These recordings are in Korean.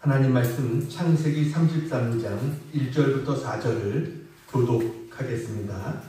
하나님 말씀 창세기 33장 1절부터 4절을 교독하겠습니다.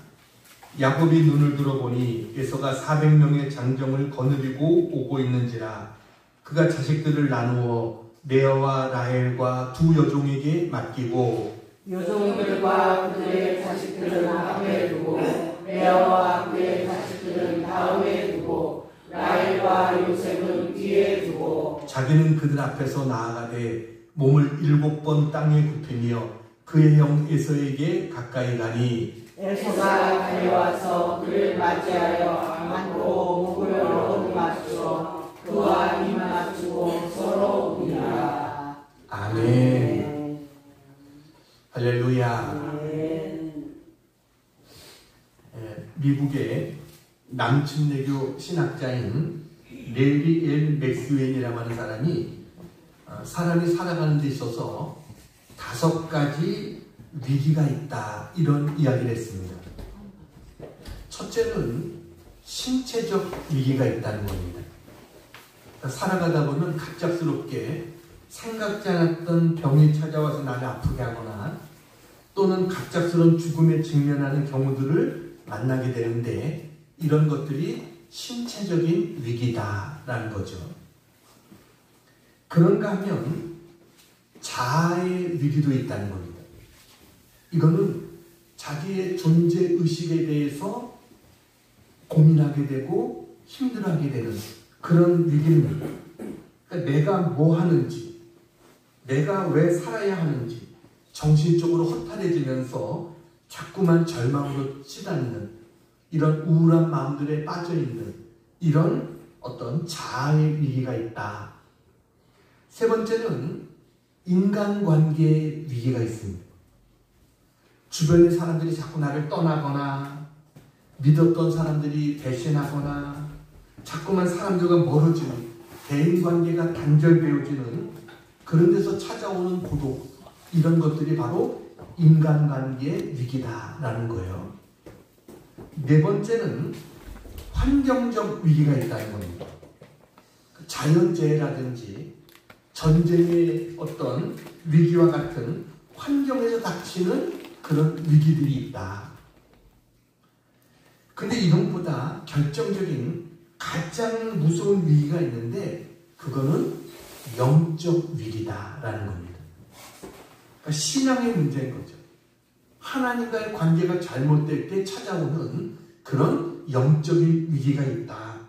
야곱이 눈을 들어보니 에서가 400명의 장정을 거느리고 오고 있는지라 그가 자식들을 나누어 레아와 라헬과 두 여종에게 맡기고 여종들과 그들의 자식들은 앞에 두고 레아와 그의 자식들은 다음에 두고 라헬과 요셉은 뒤에 두고 자기는 그들 앞에서 나아가되 몸을 7번 땅에 굽히며 그의 형 에서에게 가까이 가니 에서가 달려와서 그를 맞이하여 안고 목을 얻어 맞추어 그와 입 맞추고 서로 우니라. 아멘. 할렐루야. 미국의 남침내교 신학자인 레리 엘 맥스웰이라고 하는 사람이 살아가는 데 있어서 5가지 위기가 있다, 이런 이야기를 했습니다. 첫째는 신체적 위기가 있다는 겁니다. 살아가다 보면 갑작스럽게 생각지 않았던 병이 찾아와서 나를 아프게 하거나 또는 갑작스러운 죽음에 직면하는 경우들을 만나게 되는데 이런 것들이 신체적인 위기다라는 거죠. 그런가 하면 자아의 위기도 있다는 겁니다. 이거는 자기의 존재의식에 대해서 고민하게 되고 힘들어하게 되는 그런 위기입니다. 그러니까 내가 뭐 하는지, 내가 왜 살아야 하는지 정신적으로 허탈해지면서 자꾸만 절망으로 치닫는 이런 우울한 마음들에 빠져있는 이런 어떤 자아의 위기가 있다. 세 번째는 인간관계의 위기가 있습니다. 주변의 사람들이 자꾸 나를 떠나거나 믿었던 사람들이 배신하거나 자꾸만 사람들과 멀어지는 대인관계가 단절되어지는 그런 데서 찾아오는 고독, 이런 것들이 바로 인간관계의 위기다라는 거예요. 네 번째는 환경적 위기가 있다는 겁니다. 자연재해라든지 전쟁의 어떤 위기와 같은 환경에서 닥치는 그런 위기들이 있다. 근데 이것보다 결정적인 가장 무서운 위기가 있는데 그거는 영적 위기다라는 겁니다. 그러니까 신앙의 문제인 거죠. 하나님과의 관계가 잘못될 때 찾아오는 그런 영적인 위기가 있다.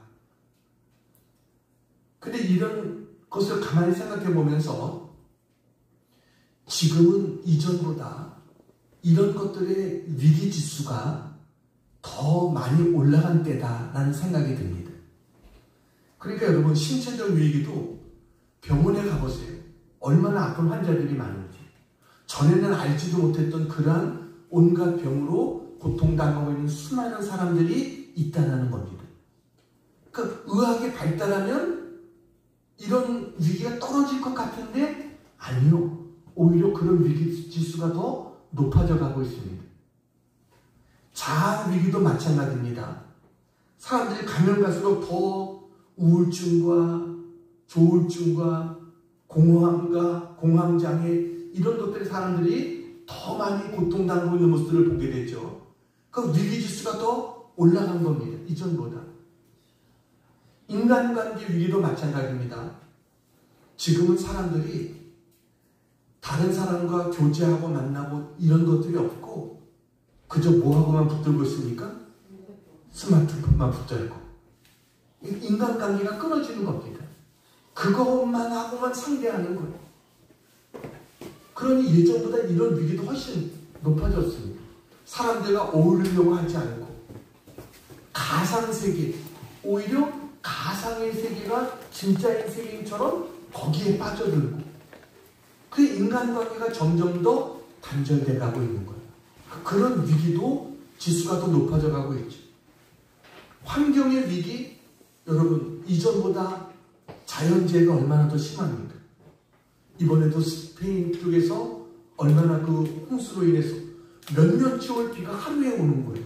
근데 이런 것을 가만히 생각해 보면서 지금은 이전보다 이런 것들의 위기 지수가 더 많이 올라간 때다라는 생각이 듭니다. 그러니까 여러분, 신체적 위기도 병원에 가보세요. 얼마나 아픈 환자들이 많은지. 전에는 알지도 못했던 그러한 온갖 병으로 고통당하고 있는 수많은 사람들이 있다는 겁니다. 그러니까 의학이 발달하면 이런 위기가 떨어질 것 같은데 아니요. 오히려 그런 위기 지수가 더 높아져 가고 있습니다. 자아 위기도 마찬가지입니다. 사람들이 가면 갈수록 더 우울증과 조울증과 공황과 공황장애 이런 것들이 사람들이 더 많이 고통당하고 있는 모습들을 보게 되죠. 그 위기지수가 더 올라간 겁니다. 이전보다. 인간관계 위기도 마찬가지입니다. 지금은 사람들이 다른 사람과 교제하고 만나고 이런 것들이 없고 그저 뭐하고만 붙들고 있습니까? 스마트폰만 붙들고. 인간관계가 끊어지는 겁니다. 그것만 하고만 상대하는 거예요. 그러니 예전보다 이런 위기도 훨씬 높아졌습니다. 사람들과 어울리려고 하지 않고 가상세계, 오히려 가상의 세계가 진짜의 세계처럼 거기에 빠져들고 그 인간관계가 점점 더 단절돼 가고 있는 거예요. 그런 위기도 지수가 더 높아져 가고 있죠. 환경의 위기, 여러분 이전보다 자연재해가 얼마나 더 심합니까? 이번에도 스페인 쪽에서 얼마나 그 홍수로 인해서 몇 년치 올 비가 하루에 오는 거예요.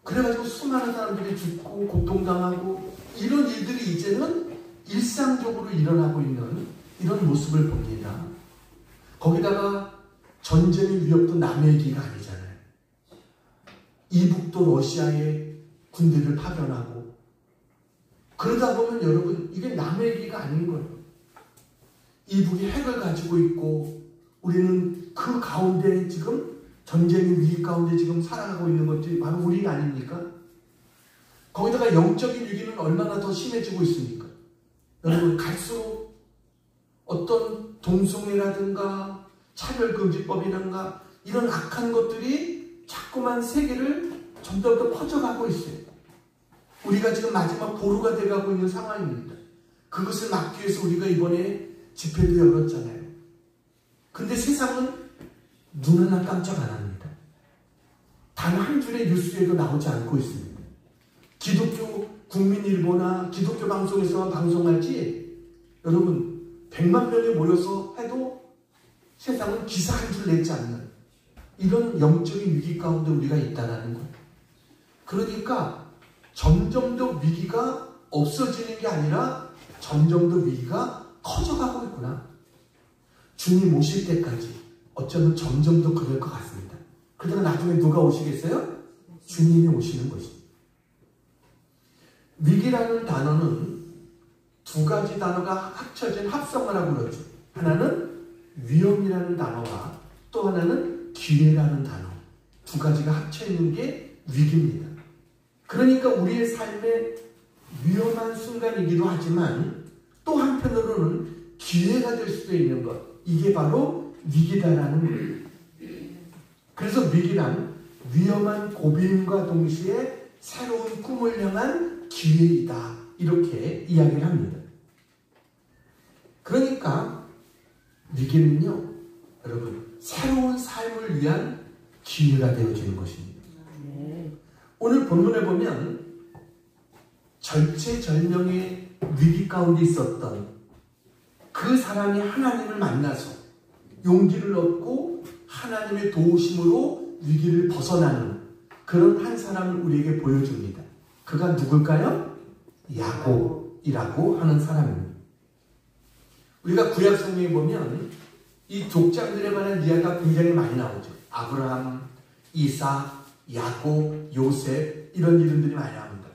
그래가지고 수많은 사람들이 죽고 고통당하고 이런 일들이 이제는 일상적으로 일어나고 있는 이런 모습을 봅니다. 거기다가 전쟁의 위협도 남의 얘기가 아니잖아요. 이북도 러시아에 군대를 파견하고, 그러다 보면 여러분 이게 남의 얘기가 아닌 거예요. 이북이 핵을 가지고 있고 우리는 그 가운데 지금 전쟁의 위기 가운데 지금 살아가고 있는 것들이 바로 우리 아닙니까? 거기다가 영적인 위기는 얼마나 더 심해지고 있습니까? 여러분, 갈수록 어떤 동성애라든가 차별금지법이라든가 이런 악한 것들이 자꾸만 세계를 점점 더 퍼져가고 있어요. 우리가 지금 마지막 보루가 돼가고 있는 상황입니다. 그것을 막기 위해서 우리가 이번에 집회도 열었잖아요. 근데 세상은 눈 하나 깜짝 안 합니다. 단 한 줄의 뉴스에도 나오지 않고 있습니다. 기독교 국민일보나 기독교 방송에서만 방송하지, 여러분 100만 명이 모여서 해도 세상은 기사 한 줄 내지 않는 이런 영적인 위기 가운데 우리가 있다는 거예요. 그러니까 점점 더 위기가 없어지는 게 아니라 점점 더 위기가 커져가고 있구나. 주님 오실 때까지 어쩌면 점점 더 그럴 것 같습니다. 그러다가 나중에 누가 오시겠어요? 주님이 오시는 것입니다. 위기라는 단어는 두 가지 단어가 합쳐진 합성을 하고 그러죠. 하나는 위험이라는 단어와 또 하나는 기회라는 단어. 두 가지가 합쳐있는 게 위기입니다. 그러니까 우리의 삶에 위험한 순간이기도 하지만 또 한편으로는 기회가 될 수도 있는 것. 이게 바로 위기다라는 거예요. 그래서 위기란 위험한 고비임과 동시에 새로운 꿈을 향한 기회이다. 이렇게 이야기를 합니다. 그러니까 위기는요, 여러분, 새로운 삶을 위한 기회가 되어지는 것입니다. 오늘 본문에 보면 절체절명의 위기 가운데 있었던 그 사람이 하나님을 만나서 용기를 얻고 하나님의 도우심으로 위기를 벗어나는 그런 한 사람을 우리에게 보여줍니다. 그가 누굴까요? 야곱이라고 하는 사람입니다. 우리가 구약 성경에 보면 이 족장들에 관한 이야기가 굉장히 많이 나오죠. 아브라함, 이삭, 야곱, 요셉 이런 이름들이 많이 나옵니다.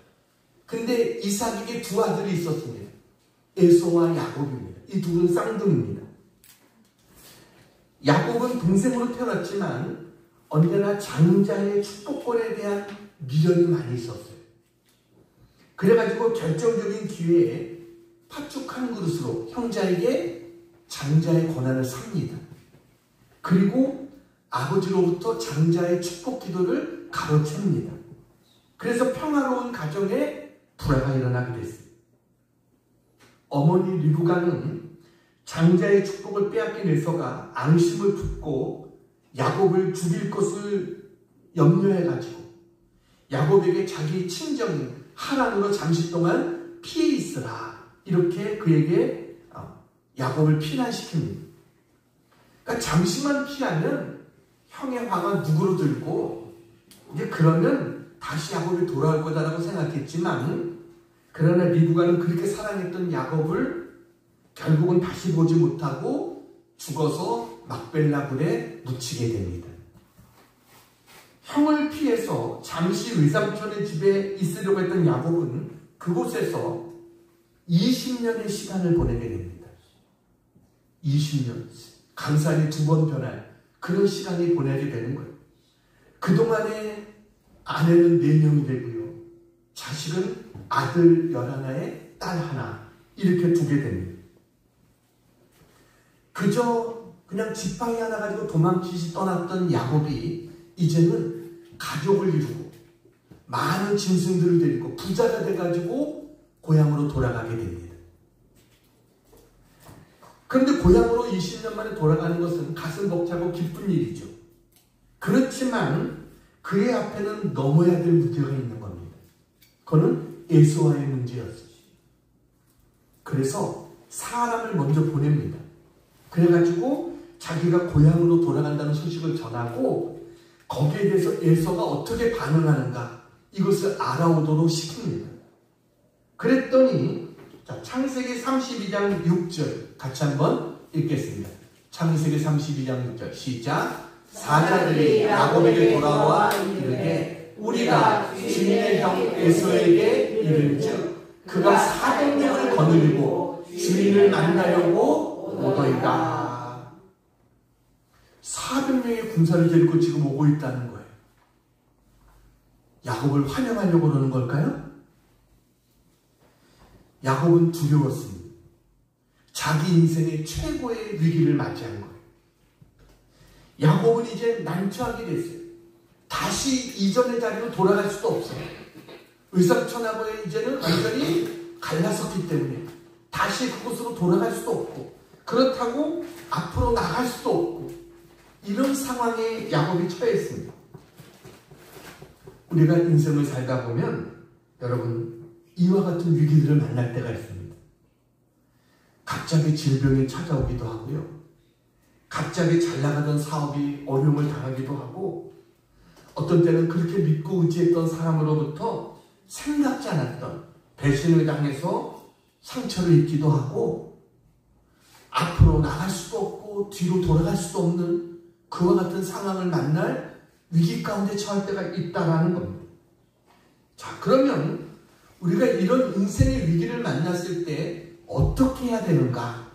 근데 이삭에게 두 아들이 있었습니다. 에서와 야곱입니다. 이 둘은 쌍둥이입니다. 야곱은 동생으로 태어났지만 언제나 장자의 축복권에 대한 미련이 많이 있었어요. 그래가지고 결정적인 기회에 팥죽 한 그릇으로 형제에게 장자의 권한을 삽니다. 그리고 아버지로부터 장자의 축복 기도를 가로챕니다. 그래서 평화로운 가정에 불화가 일어나게 됐습니다. 어머니 리브가는 장자의 축복을 빼앗긴 에서가 앙심을 품고 야곱을 죽일 것을 염려해가지고 야곱에게 자기 친정인 하란으로 잠시 동안 피해 있으라 이렇게 그에게 야곱을 피난시킵니다. 그러니까 잠시만 피하면 형의 화가 누구로 들고 이제 그러면 다시 야곱이 돌아올 거다라고 생각했지만, 그러나 리브가는 그렇게 사랑했던 야곱을 결국은 다시 보지 못하고 죽어서 막벨라 굴에 묻히게 됩니다. 형을 피해서 잠시 외삼촌의 집에 있으려고 했던 야곱은 그곳에서 20년의 시간을 보내게 됩니다. 20년. 강산이 두 번 변할 그런 시간이 보내게 되는 거예요. 그동안에 아내는 4명이 되고요. 자식은 아들 11에 딸 하나 이렇게 두게 됩니다. 그저 그냥 지팡이 하나 가지고 도망치시 떠났던 야곱이 이제는 가족을 이루고 많은 짐승들을 데리고 부자가 돼가지고 고향으로 돌아가게 됩니다. 그런데 고향으로 20년 만에 돌아가는 것은 가슴 벅차고 기쁜 일이죠. 그렇지만 그의 앞에는 넘어야 될 문제가 있는 겁니다. 그거는 에서와의 문제였어요. 그래서 사람을 먼저 보냅니다. 그래가지고 자기가 고향으로 돌아간다는 소식을 전하고 거기에 대해서 에서가 어떻게 반응하는가 이것을 알아오도록 시킵니다. 그랬더니 자, 창세기 32장 6절 같이 한번 읽겠습니다. 창세기 32장 6절 시작. 사자들이 야곱에게 돌아와 이르되 우리가 주인의 형 에서에게 이른즉 그가 400명을 거느리고 주인을 만나려고 오더이다. 400명의 군사를 데리고 지금 오고 있다는 거예요. 야곱을 환영하려고 그러는 걸까요? 야곱은 두려웠습니다. 자기 인생의 최고의 위기를 맞이한 거예요. 야곱은 이제 난처하게 됐어요. 다시 이전의 자리로 돌아갈 수도 없어요. 의상천하고의 이제는 완전히 갈라섰기 때문에 다시 그곳으로 돌아갈 수도 없고, 그렇다고 앞으로 나갈 수도 없고, 이런 상황에 야곱이 처했습니다. 우리가 인생을 살다 보면 여러분 이와 같은 위기들을 만날 때가 있습니다. 갑자기 질병이 찾아오기도 하고요. 갑자기 잘 나가던 사업이 어려움을 당하기도 하고, 어떤 때는 그렇게 믿고 의지했던 사람으로부터 생각지 않았던 배신을 당해서 상처를 입기도 하고, 앞으로 나갈 수도 없고 뒤로 돌아갈 수도 없는 그와 같은 상황을 만날 위기 가운데 처할 때가 있다라는 겁니다. 자, 그러면 우리가 이런 인생의 위기를 만났을 때 어떻게 해야 되는가?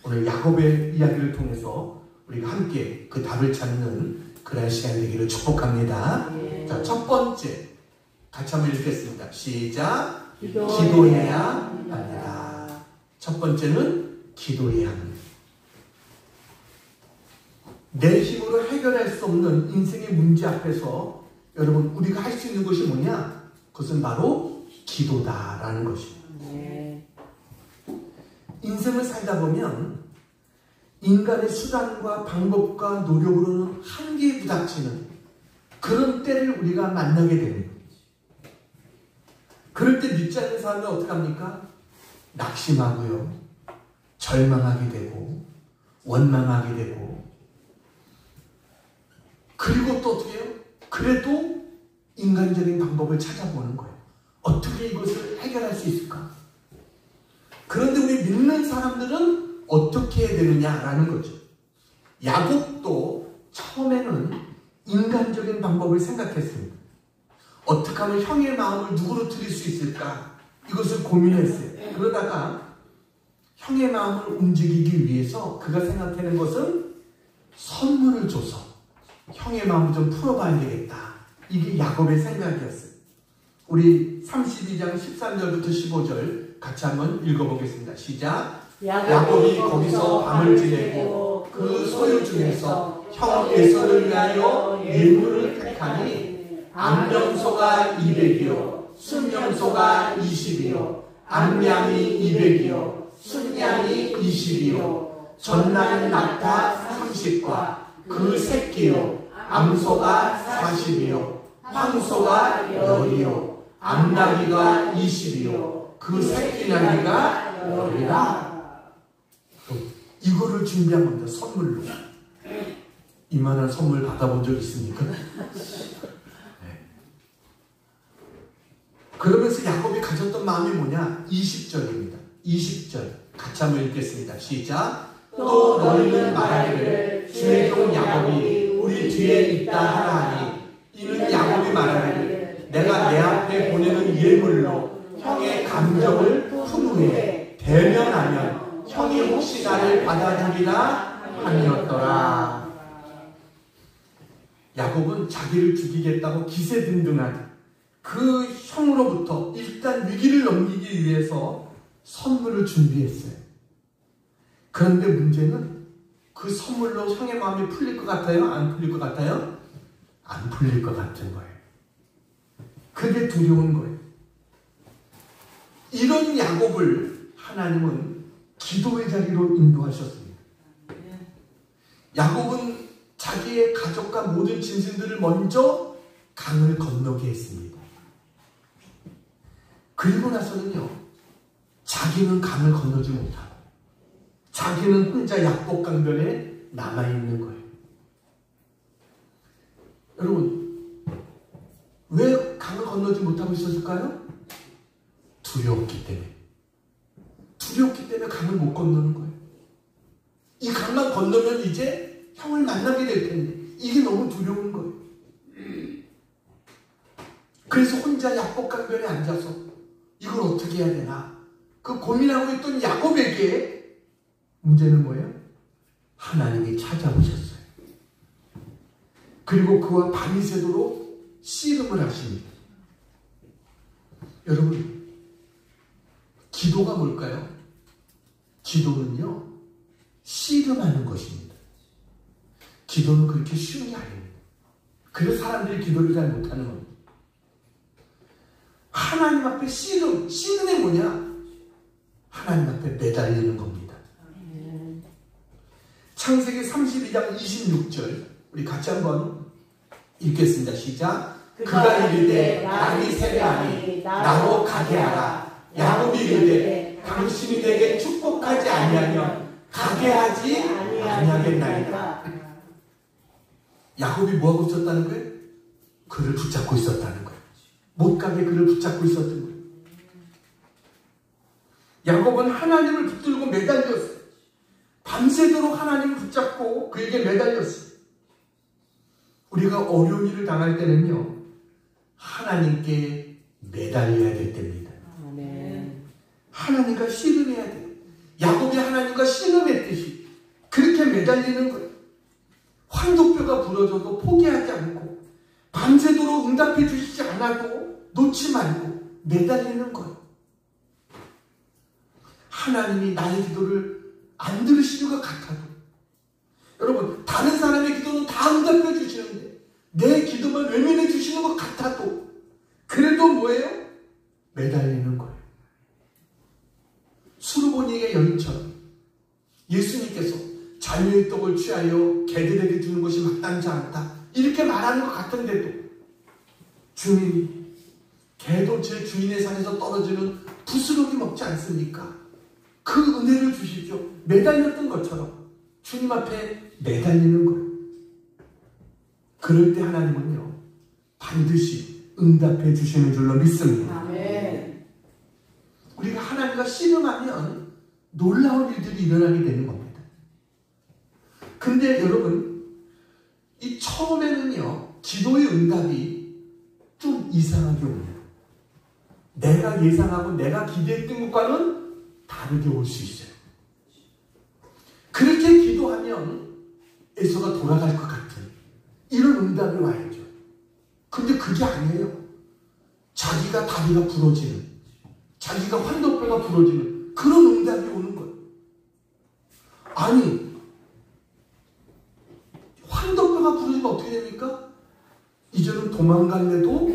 오늘 야곱의 이야기를 통해서 우리가 함께 그 답을 찾는 그런 시간 되기를 축복합니다. 자, 첫 번째 같이 한번 읽겠습니다. 시작. 기도해야 합니다. 첫 번째는 기도해야 합니다. 내 힘으로 해결할 수 없는 인생의 문제 앞에서 여러분 우리가 할 수 있는 것이 뭐냐? 그것은 바로 기도다라는 것입니다. 인생을 살다 보면 인간의 수단과 방법과 노력으로는 한계에 부닥치는 그런 때를 우리가 만나게 됩니다. 그럴 때 믿지 않는 사람은 어떻게 합니까? 낙심하고요, 절망하게 되고 원망하게 되고, 그리고 또 어떻게 해요? 그래도 인간적인 방법을 찾아보는 거예요. 어떻게 이것을 해결할 수 있을까? 그런데 우리 믿는 사람들은 어떻게 해야 되느냐라는 거죠. 야곱도 처음에는 인간적인 방법을 생각했습니다. 어떻게 하면 형의 마음을 누구로 드릴 수 있을까? 이것을 고민했어요. 그러다가 형의 마음을 움직이기 위해서 그가 생각하는 것은 선물을 줘서 형의 마음을 좀 풀어봐야 되겠다. 이게 야곱의 생각이었어요. 우리 32장 13절부터 15절 같이 한번 읽어보겠습니다. 시작. 야곱이 거기서 밤을 지내고 그 소유 중에서 형 에서를 위하여 예물을 택하니 암염소가 200이요 순염소가 20이요 암양이 200이요 순양이 20이요 전난 낙타 30과 그 새끼요 암소가 40이요 황소가 10이요 암나귀가 20이요 그 새끼 나귀가 10이라. 이거를 준비한 겁니다. 선물로. 이만한 선물 받아본 적 있습니까? 네. 그러면서 야곱이 가졌던 마음이 뭐냐? 20절입니다. 20절 같이 한번 읽겠습니다. 시작. 또 너희는 말하기를 주의 종 야곱이 우리 뒤에 있다 하라 하니, 이는 야곱이 말하기를 내가 내 앞에 보내는 예물로 형의 감정을 푼 후에 대면하면 형이 혹시 나를 받아주리라 함이었더라. 야곱은 자기를 죽이겠다고 기세등등한 그 형으로부터 일단 위기를 넘기기 위해서 선물을 준비했어요. 그런데 문제는 그 선물로 형의 마음이 풀릴 것 같아요? 안 풀릴 것 같아요? 안 풀릴 것 같은 거예요. 그게 두려운 거예요. 이런 야곱을 하나님은 기도의 자리로 인도하셨습니다. 야곱은 자기의 가족과 모든 짐승들을 먼저 강을 건너게 했습니다. 그리고 나서는요, 자기는 강을 건너지 못하고 자기는 혼자 야복 강변에 남아있는 거예요. 여러분, 왜 강을 건너지 못하고 있었을까요? 두려웠기 때문에. 두렵기 때문에 강을 못 건너는 거예요. 이 강만 건너면 이제 형을 만나게 될 텐데 이게 너무 두려운 거예요. 그래서 혼자 야복강변에 앉아서 이걸 어떻게 해야 되나 그 고민하고 있던 야곱에게 문제는 뭐예요? 하나님이 찾아오셨어요. 그리고 그와 밤이 새도록 씨름을 하십니다. 여러분, 기도가 뭘까요? 기도는요, 씨름하는 것입니다. 기도는 그렇게 쉬운 게 아닙니다. 그래서 사람들이 기도를 잘 못하는 겁니다. 하나님 앞에 씨름이 뭐냐? 하나님 앞에 매달리는 겁니다. 창세기 32장 26절 우리 같이 한번 읽겠습니다. 시작. 그가 이르되 날이 새려하니 나로 가게 하라. 야곱이 이르되 당신이 내게 축복하지 아니하면 가게 하지 아니하겠나이다. 야곱이 뭐하고 있었다는 거예요? 그를 붙잡고 있었다는 거예요. 못 가게 그를 붙잡고 있었던 거예요. 야곱은 하나님을 붙들고 매달렸어요. 밤새도록 하나님을 붙잡고 그에게 매달렸어요. 우리가 어려운 일을 당할 때는요, 하나님께 매달려야 될 때입니다. 하나님과 씨름해야 돼요. 야곱이 하나님과 씨름했듯이 그렇게 매달리는 거예요. 황도뼈가 부러져도 포기하지 않고 밤새도록 응답해 주시지 않아도 놓지 말고 매달리는 거예요. 하나님이 나의 기도를 안 들으시는 것 같아도 여러분, 다른 사람의 기도는 다 응답해 주시는데 내 기도만 외면해 주시는 것 같아도 그래도 뭐예요? 매달리는 거예요. 수르보니의 여인처럼 예수님께서 자녀의 떡을 취하여 개들에게 주는 것이 마땅치 않다 이렇게 말하는 것 같은데도 주님, 개도 제 주인의 산에서 떨어지는 부스러기 먹지 않습니까? 그 은혜를 주십시오. 매달렸던 것처럼 주님 앞에 매달리는 거예요. 그럴 때 하나님은요, 반드시 응답해 주시는 줄로 믿습니다. 아멘. 우리가 하나님과 씨름하면 놀라운 일들이 일어나게 되는 겁니다. 근데 여러분, 이 처음에는요, 기도의 응답이 좀 이상하게 옵니다. 내가 예상하고 내가 기대했던 것과는 다르게 올 수 있어요. 그렇게 기도하면 에서가 돌아갈 것 같은 이런 응답이 와야죠. 근데 그게 아니에요. 자기가 다리가 부러지는, 자기가 환도뼈가 부러지는 그런 응답이 오는 거예요. 아니, 환도뼈가 부러지면 어떻게 됩니까? 이제는 도망갈래도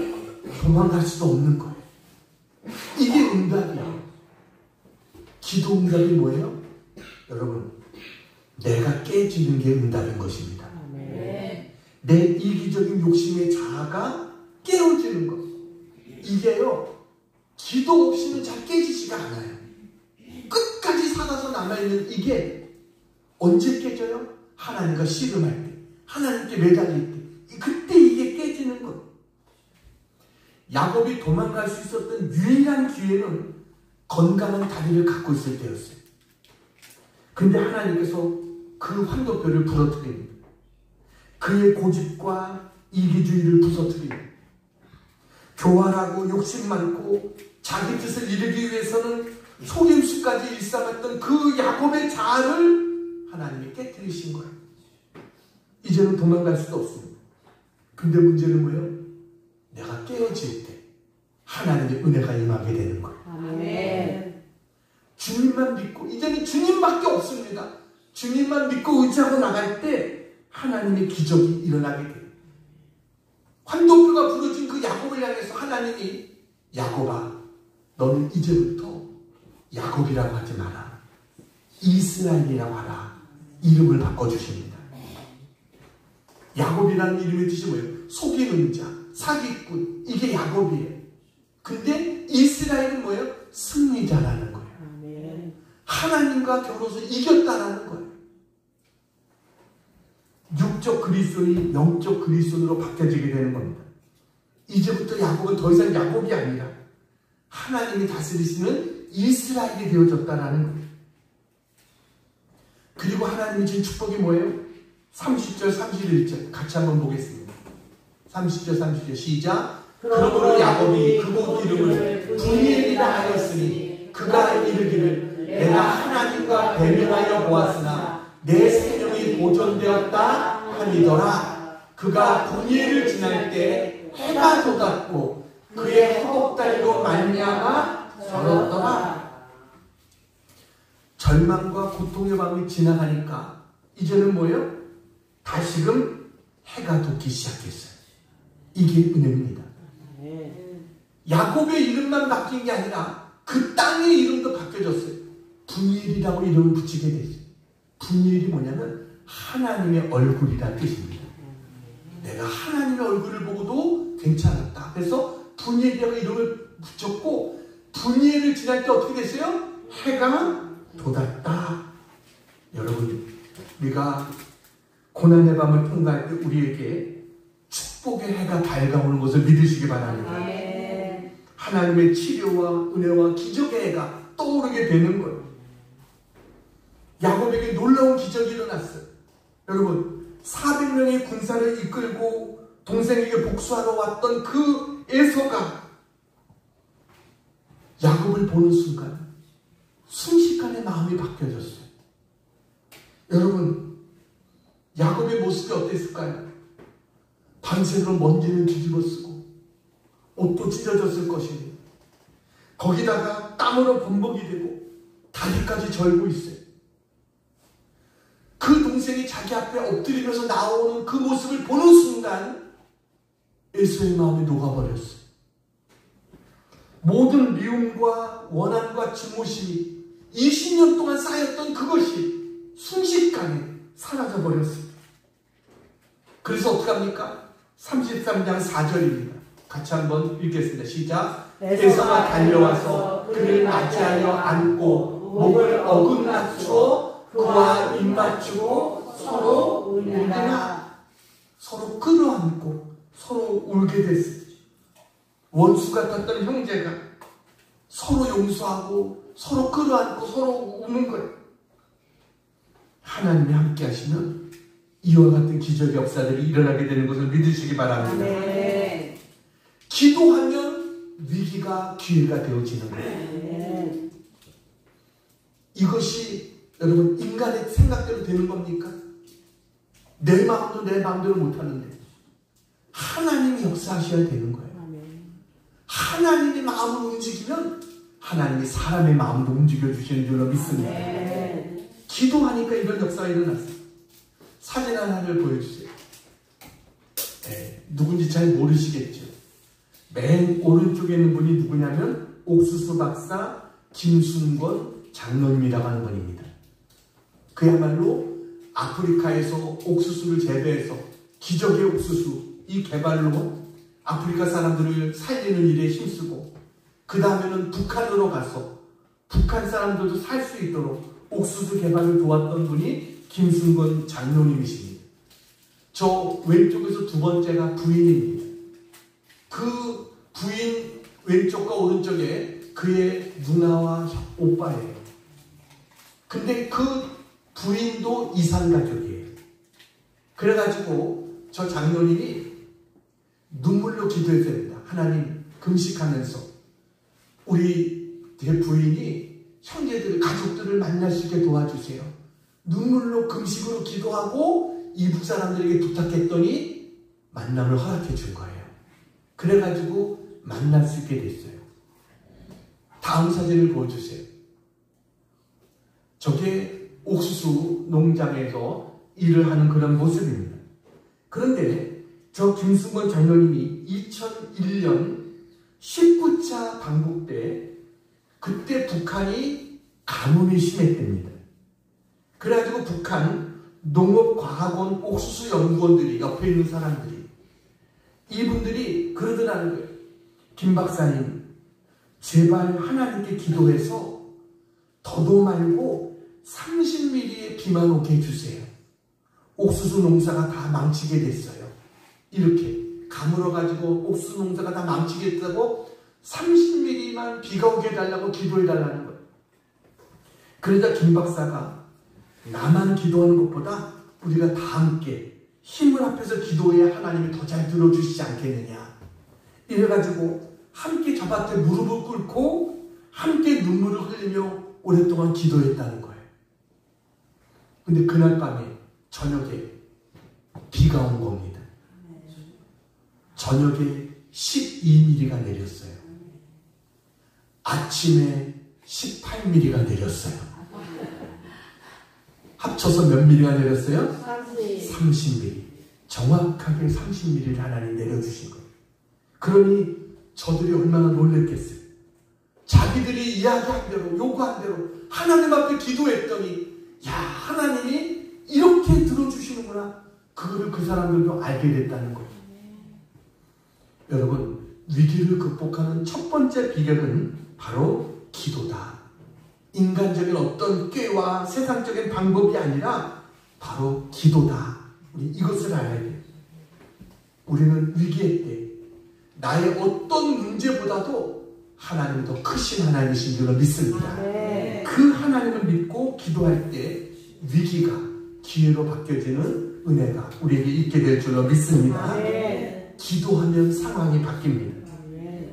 도망갈 수도 없는 거예요. 이게 응답이에요. 기도 응답이 뭐예요? 여러분, 내가 깨지는 게 응답인 것입니다. 내 이기적인 욕심의 자아가 깨어지는 것. 이게요, 기도 없이는 잘 깨지지가 않아요. 끝까지 살아서 남아있는 이게 언제 깨져요? 하나님과 씨름할 때, 하나님께 매달릴 때, 그때 이게 깨지는 것. 야곱이 도망갈 수 있었던 유일한 기회는 건강한 다리를 갖고 있을 때였어요. 근데 하나님께서 그 환도뼈를 부러뜨립니다. 그의 고집과 이기주의를 부서뜨립니다. 교활하고 욕심 많고 자기 뜻을 이루기 위해서는 속임수까지 일삼았던 그 야곱의 자아를 하나님이 깨뜨리신 거예요. 이제는 도망갈 수도 없습니다. 근데 문제는 뭐예요? 내가 깨어질 때 하나님의 은혜가 임하게 되는 거예요. 아멘. 주님만 믿고, 이제는 주님밖에 없습니다. 주님만 믿고 의지하고 나갈 때 하나님의 기적이 일어나게 돼요. 환도뼈가 부러진 그 야곱을 향해서 하나님이, 야곱아, 너는 이제부터 야곱이라고 하지 마라, 이스라엘이라고 하라. 이름을 바꿔주십니다. 야곱이라는 이름의 뜻이 뭐예요? 속이는 자, 사기꾼, 이게 야곱이에요. 근데 이스라엘은 뭐예요? 승리자라는 거예요. 아멘. 하나님과 겨루어서 이겼다라는 거예요. 육적 그리스도인이 영적 그리스도인으로 바뀌어지게 되는 겁니다. 이제부터 야곱은 더 이상 야곱이 아니라 하나님이 다스리시는 이스라엘이 되어졌다라는 거예요. 그리고 하나님이 준 축복이 뭐예요? 30절 31절 같이 한번 보겠습니다. 30절 31절 시작. 그러므로 야곱이 그곳 이름을 분이엘이라 하였으니 그가 이르기를 내가 하나님과 배명하여 보았으나 내 생명이 보존되었다 하니더라. 그가 분이엘을 지날 때 해가 돋았고 그의 허벅다리로 말미암아 절었더라. 절망과 고통의 밤이 지나가니까 이제는 뭐예요? 다시금 해가 돋기 시작했어요. 이게 은혜입니다. 야곱의 이름만 바뀐 게 아니라 그 땅의 이름도 바뀌어졌어요. 분이엘이라고 이름을 붙이게 됐어요. 분이엘이 뭐냐면 하나님의 얼굴이라는 뜻입니다. 내가 하나님의 얼굴을 보고도 괜찮았다. 그래서 분이엘이라고 이름을 붙였고 분이엘을 지날 때 어떻게 됐어요? 해가 돋았다. 여러분, 우리가 고난의 밤을 통과할 때 우리에게 축복의 해가 밝아오는 것을 믿으시기 바랍니다. 하나님의 치료와 은혜와 기적의 해가 떠오르게 되는 거예요. 야곱에게 놀라운 기적이 일어났어요. 여러분, 400명의 군사를 이끌고 동생에게 복수하러 왔던 그 에서가 야곱을 보는 순간 순식간에 마음이 바뀌어졌어요. 여러분, 야곱의 모습이 어땠을까요? 밤새도록 먼지는 뒤집어 쓰고 옷도 찢어졌을 것이니 거기다가 땀으로 범벅이 되고 다리까지 절고 있어요. 그 동생이 자기 앞에 엎드리면서 나오는 그 모습을 보는 순간 에서의 마음이 녹아버렸어요. 모든 미움과 원한과 증오심이 20년 동안 쌓였던 그것이 순식간에 사라져버렸습니다. 그래서 어떻게 합니까? 33장 4절입니다. 같이 한번 읽겠습니다. 시작. 에서가 달려와서 그를 맞이하여 안고 목을 어긋맞추어 그와 입맞추고 서로 울리나. 서로 끌어안고 서로 울게 됐어요. 원수 같았던 형제가 서로 용서하고 서로 끌어안고 서로 우는 거예요. 하나님이 함께 하시면 이와 같은 기적의 역사들이 일어나게 되는 것을 믿으시기 바랍니다. 네. 기도하면 위기가 기회가 되어지는 거예요. 이것이 여러분 인간의 생각대로 되는 겁니까? 내 마음도 내 마음대로 못하는데 하나님이 역사하셔야 되는 거예요. 하나님의 마음을 움직이면 하나님이 사람의 마음도 움직여주시는 줄로 믿습니다. 기도하니까 이런 역사가 일어났어요. 사진 하나를 보여주세요. 네, 누군지 잘 모르시겠죠. 맨 오른쪽에 있는 분이 누구냐면 옥수수 박사 김순권 장로님이라고 하는 분입니다. 그야말로 아프리카에서 옥수수를 재배해서 기적의 옥수수 이 개발로 아프리카 사람들을 살리는 일에 힘쓰고 그 다음에는 북한으로 가서 북한 사람들도 살 수 있도록 옥수수 개발을 도왔던 분이 김순권 장로님이십니다. 저 왼쪽에서 두 번째가 부인입니다. 그 부인 왼쪽과 오른쪽에 그의 누나와 오빠예요. 근데 그 부인도 이산가족이에요. 그래가지고 저 장로님이 눈물로 기도했어야 됩니다. 하나님, 금식하면서 우리 부인이 형제들, 가족들을 만날 수 있게 도와주세요. 눈물로 금식으로 기도하고 이북 사람들에게 부탁했더니 만남을 허락해 준 거예요. 그래가지고 만날 수 있게 됐어요. 다음 사진을 보여주세요. 저게 옥수수 농장에서 일을 하는 그런 모습입니다. 그런데 저 김순권 장로님이 2001년 19차 방북 때 그때 북한이 가뭄이 심했답니다. 그래가지고 북한 농업과학원 옥수수 연구원들이 옆에 있는 사람들이 이분들이 그러더라는 거예요. 김 박사님, 제발 하나님께 기도해서 더도 말고 30mm의 비만 오게 해주세요. 옥수수 농사가 다 망치게 됐어요. 이렇게 가물어가지고 옥수수 농사가 다 망치게 됐다고 30mm만 비가 오게 해달라고 기도해달라는 거예요. 그러자 김 박사가 나만 기도하는 것보다 우리가 다 함께 힘을 합해서 기도해야 하나님이 더 잘 들어주시지 않겠느냐. 이래가지고 함께 저 밭에 무릎을 꿇고 함께 눈물을 흘리며 오랫동안 기도했다는 거예요. 근데 그날 밤에 저녁에 비가 온 겁니다. 저녁에 12mm가 내렸어요. 아침에 18mm가 내렸어요. 합쳐서 몇 mm가 내렸어요? 30mm. 정확하게 30mm를 하나님 내려주신 거예요. 그러니 저들이 얼마나 놀랬겠어요. 자기들이 이야기한 대로 요구한 대로 하나님 앞에 기도했더니 야, 하나님이 이렇게 들어주시는구나. 그거를 그 사람들도 알게 됐다는 거예요. 여러분, 위기를 극복하는 첫 번째 비결은 바로 기도다. 인간적인 어떤 꾀와 세상적인 방법이 아니라 바로 기도다. 우리 이것을 알아야 돼요. 우리는 위기의 때 나의 어떤 문제보다도 하나님이 더 크신 하나님이신 줄로 믿습니다. 그 하나님을 믿고 기도할 때 위기가 기회로 바뀌어지는 은혜가 우리에게 있게 될 줄로 믿습니다. 기도하면 상황이 바뀝니다.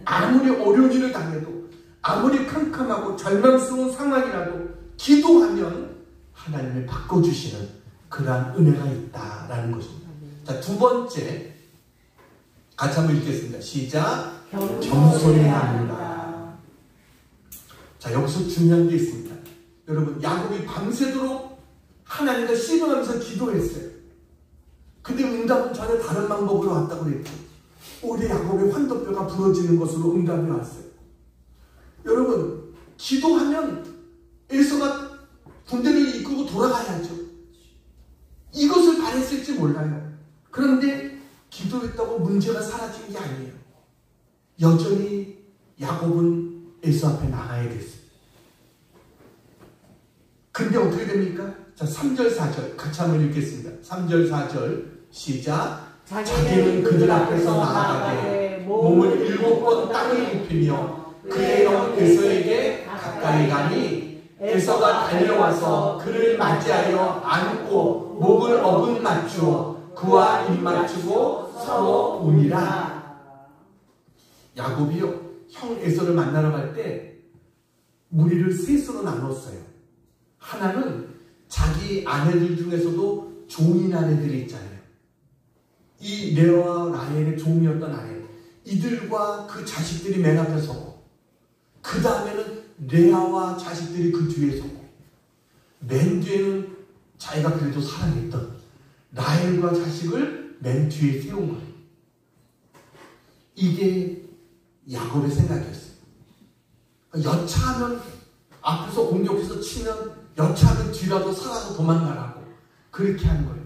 아무리 어려운 일을 당해도 아무리 캄캄하고 절망스러운 상황이라도 기도하면 하나님이 바꿔주시는 그러한 은혜가 있다라는 것입니다. 자, 두 번째 같이 한번 읽겠습니다. 시작. 겸손해야 합니다. 자, 여기서 중요한 게 있습니다. 여러분, 야곱이 밤새도록 하나님과 씨름하면서 기도했어요. 근데 응답은 전혀 다른 방법으로 왔다고 그랬죠. 올해 야곱의 환도뼈가 부러지는 것으로 응답이 왔어요. 여러분, 기도하면 에서가 군대를 이끌고 돌아가야죠. 이것을 바랬을지 몰라요. 그런데 기도했다고 문제가 사라진 게 아니에요. 여전히 야곱은 에서 앞에 나가야 됐어요. 근데 어떻게 됩니까? 자, 3절 4절 같이 한번 읽겠습니다. 3절 4절 시작. 자기는 그들 앞에서 나아가게 몸을 7번 땅에 눕히며 그의 형 에서에게 가까이 가니 에서가 달려와서 그를 맞이하여 안고 목을 어긋 맞추어 그와 입 맞추고 서로 우니라. 야곱이요, 형 에서를 만나러 갈 때 무리를 셋으로 나눴어요. 하나는 자기 아내들 중에서도 종인 아내들이 있잖아요. 이 레아와 라헬의 종이었던 아내, 이들과 그 자식들이 맨 앞에 서고, 그 다음에는 레아와 자식들이 그 뒤에 서고, 맨 뒤에는 자기가 그래도 사랑했던 라헬과 자식을 맨 뒤에 세운 거예요. 이게 야곱의 생각이었어요. 여차하면 앞에서 공격해서 치면 여차하면 뒤라도 살아서 도망가라고 그렇게 한 거예요.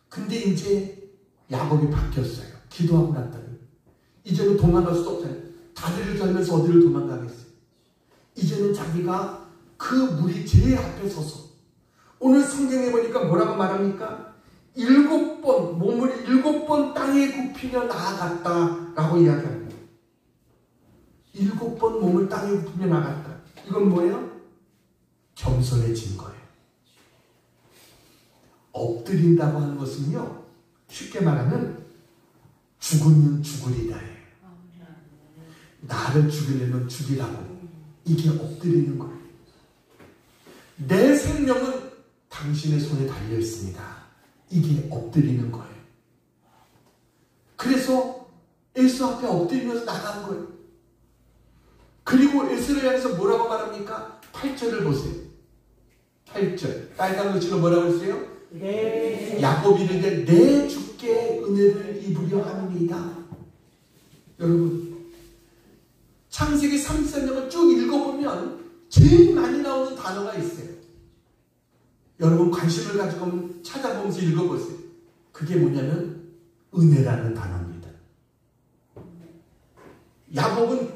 근데 이제 야곱이 바뀌었어요. 기도하고 났더니 이제는 도망갈 수도 없잖아요. 다리를 절면서 어디를 도망가겠어요. 이제는 자기가 그 무리 제일 앞에 서서, 오늘 성경에 보니까 뭐라고 말합니까? 7번 몸을 7번 땅에 굽히며 나아갔다라고 이야기합니다. 7번 몸을 땅에 굽히며 나갔다. 이건 뭐예요? 겸손해진 거예요. 엎드린다고 하는 것은요, 쉽게 말하면 죽으면 죽으리다예요. 나를 죽이려면 죽이라고. 이게 엎드리는 거예요. 내 생명은 당신의 손에 달려 있습니다. 이게 엎드리는 거예요. 그래서 에서 앞에 엎드리면서 나간 거예요. 그리고 에서를 향해서 뭐라고 말합니까? 8절을 보세요. 8절 빨간 글씨로 뭐라고 했어요? 네. 야곱이 이르되 내 주께 은혜를 입으려 합니다. 여러분, 창세기 33장을 쭉 읽어보면 제일 많이 나오는 단어가 있어요. 여러분 관심을 가지고 찾아보면서 읽어보세요. 그게 뭐냐면 은혜라는 단어입니다. 야곱은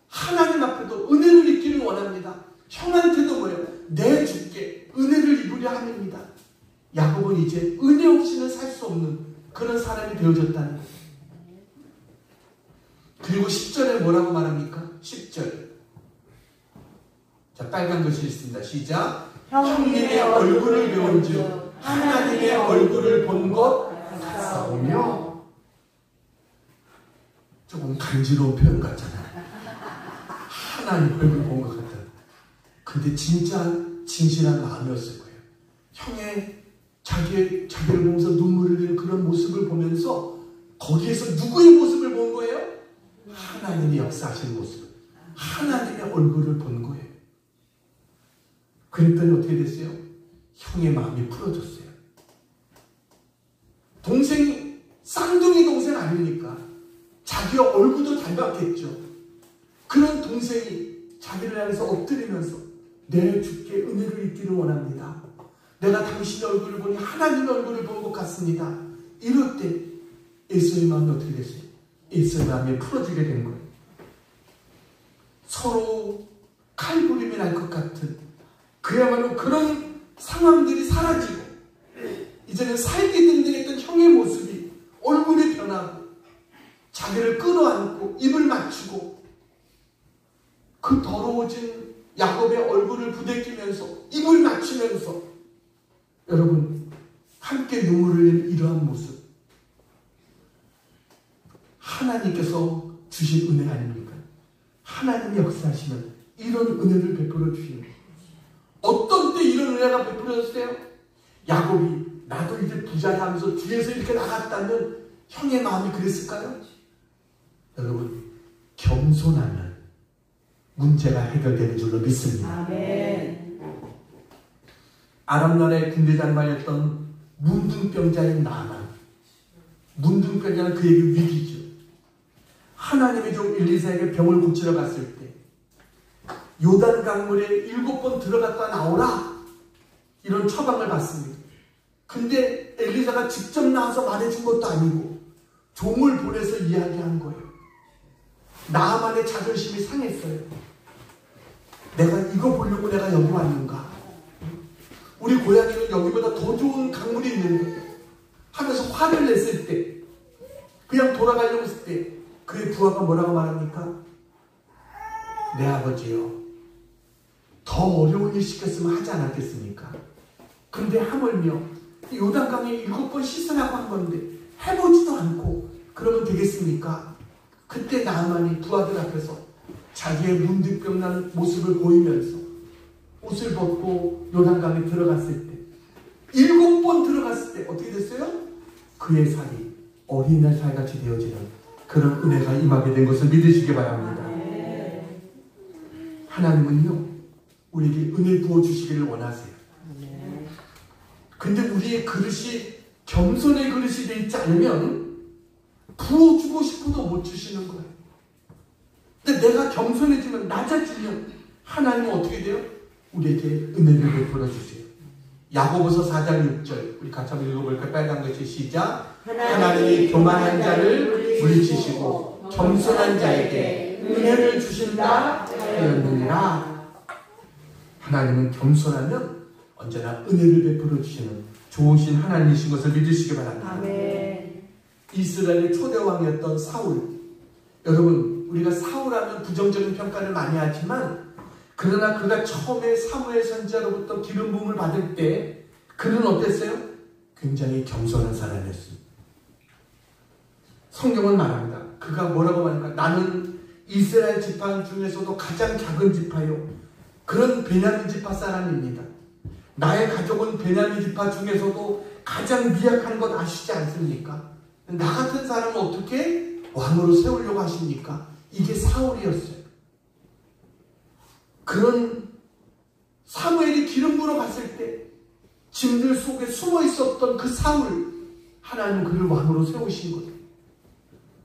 하나님 앞에도 은혜를 입기를 원합니다. 형한테도 뭐예요? 내 주께 은혜를 입으려 합니다. 야곱은 이제 은혜 없이는 살 수 없는 그런 사람이 되어졌다는 거예요. 그리고 10절에 뭐라고 말합니까? 10절. 자, 빨간 글씨 있습니다. 시작. 형님의 얼굴을 배운즉 하나님의 얼굴을 본 것 같사오며. 조금 간지러운 표현 같잖아요. 하나님 얼굴 본 것 같다. 근데 진짜 진실한 마음이었을 거예요. 형의 자기를 보면서 눈물을 흘리는 그런 모습을 보면서 거기에서 누구의 모습을 본 거예요? 하나님이 역사하신 모습. 하나님의 얼굴을 본 거예요. 그랬더니 어떻게 됐어요? 형의 마음이 풀어졌어요. 동생이 쌍둥이 동생 아닙니까? 자기와 얼굴도 닮았겠죠. 그런 동생이 자기를 향해서 엎드리면서 내 주께 은혜를 입기를 원합니다. 내가 당신의 얼굴을 보니 하나님의 얼굴을 본 것 같습니다. 이럴 때 에서의 마음이 어떻게 됐어요? 에서의 마음이 풀어지게 된 거예요. 서로 칼부림이 날 것 같은 그야말로 그런 상황들이 사라지고 이제는 살기 든든했던 형의 모습이 얼굴이 변하고 자기를 끌어안고 입을 맞추고 그 더러워진 야곱의 얼굴을 부대끼면서 입을 맞추면서 여러분 함께 눈물을 흘리는 이러한 모습, 하나님께서 주신 은혜 아닙니까? 하나님이 역사하시면 이런 은혜를 베풀어 주시는 거예요. 어떤 때 이런 은혜가 베풀어졌어요? 야곱이 나도 이제 부자야 하면서 뒤에서 이렇게 나갔다면 형의 마음이 그랬을까요? 여러분, 겸손하면 문제가 해결되는 줄로 믿습니다. 아멘. 아람 나라의 군대 장관이었던 문둥병자인 나만. 문둥병자는 그에게 위기죠. 하나님의 종 엘리사에게 병을 고치러 갔을 때 요단 강물에 7번 들어갔다 나오라 이런 처방을 받습니다. 근데 엘리사가 직접 나와서 말해준 것도 아니고 종을 보내서 이야기한 거예요. 나만의 자존심이 상했어요. 내가 이거 보려고 내가 여기 왔는가? 우리 고향에는 여기보다 더 좋은 강물이 있는데 하면서 화를 냈을 때, 그냥 돌아가려고 했을 때 그의 부하가 뭐라고 말합니까? 내 아버지요, 더 어려운 일 시켰으면 하지 않았겠습니까? 근데 하물며 요단강에 7번 씻으라고 한 건데 해보지도 않고 그러면 되겠습니까? 그때 나만이 부하들 앞에서 자기의 문득병난 모습을 보이면서 옷을 벗고 요단강에 들어갔을 때 7번 들어갔을 때 어떻게 됐어요? 그의 살이 어린애 살같이 되어지는 그런 은혜가 임하게 된 것을 믿으시기 바랍니다. 하나님은요 우리에게 은혜 부어주시기를 원하세요. 근데 우리의 그릇이 겸손의 그릇이 되어 있지 않으면 부어주고 싶어도 못 주시는 거예요. 근데 내가 겸손해지면, 낮아지면 하나님은 어떻게 돼요? 우리에게 은혜를 베풀어 주세요. 야고보서 4장 6절 우리 같이 한번 읽어볼까요? 빨간 글씨 시작. 하나님이 교만한 자를 물리치시고 겸손한 자에게 은혜를 주신다 하였느니라. 하나님은 겸손하면 언제나 은혜를 베풀어 주시는 좋으신 하나님이신 것을 믿으시기 바랍니다. 아멘. 이스라엘의 초대왕이었던 사울. 여러분, 우리가 사울하면 부정적인 평가를 많이 하지만 그러나 그가 처음에 사무엘 선지자로부터 기름 부음을 받을 때 그는 어땠어요? 굉장히 겸손한 사람이었습니다. 성경은 말합니다. 그가 뭐라고 말합니까? 나는 이스라엘 지파 중에서도 가장 작은 지파요. 그런 베냐민 지파 사람입니다. 나의 가족은 베냐민 지파 중에서도 가장 미약한 것 아시지 않습니까? 나 같은 사람은 어떻게 왕으로 세우려고 하십니까? 이게 사울이었어요. 그런 사무엘이 기름 부러 갔을 때 짐들 속에 숨어 있었던 그 사울, 하나님은 그를 왕으로 세우신 거예요.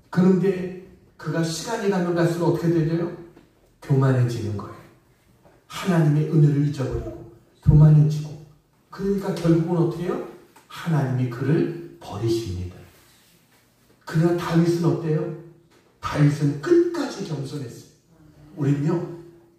그런데 그가 시간이 가면 갈수록 어떻게 되죠? 교만해지는 거예요. 하나님의 은혜를 잊어버리고 교만해지고, 그러니까 결국은 어떻게 해요? 하나님이 그를 버리십니다. 그러나 다윗은 어때요? 다윗은 끝까지 겸손했어요. 우리는요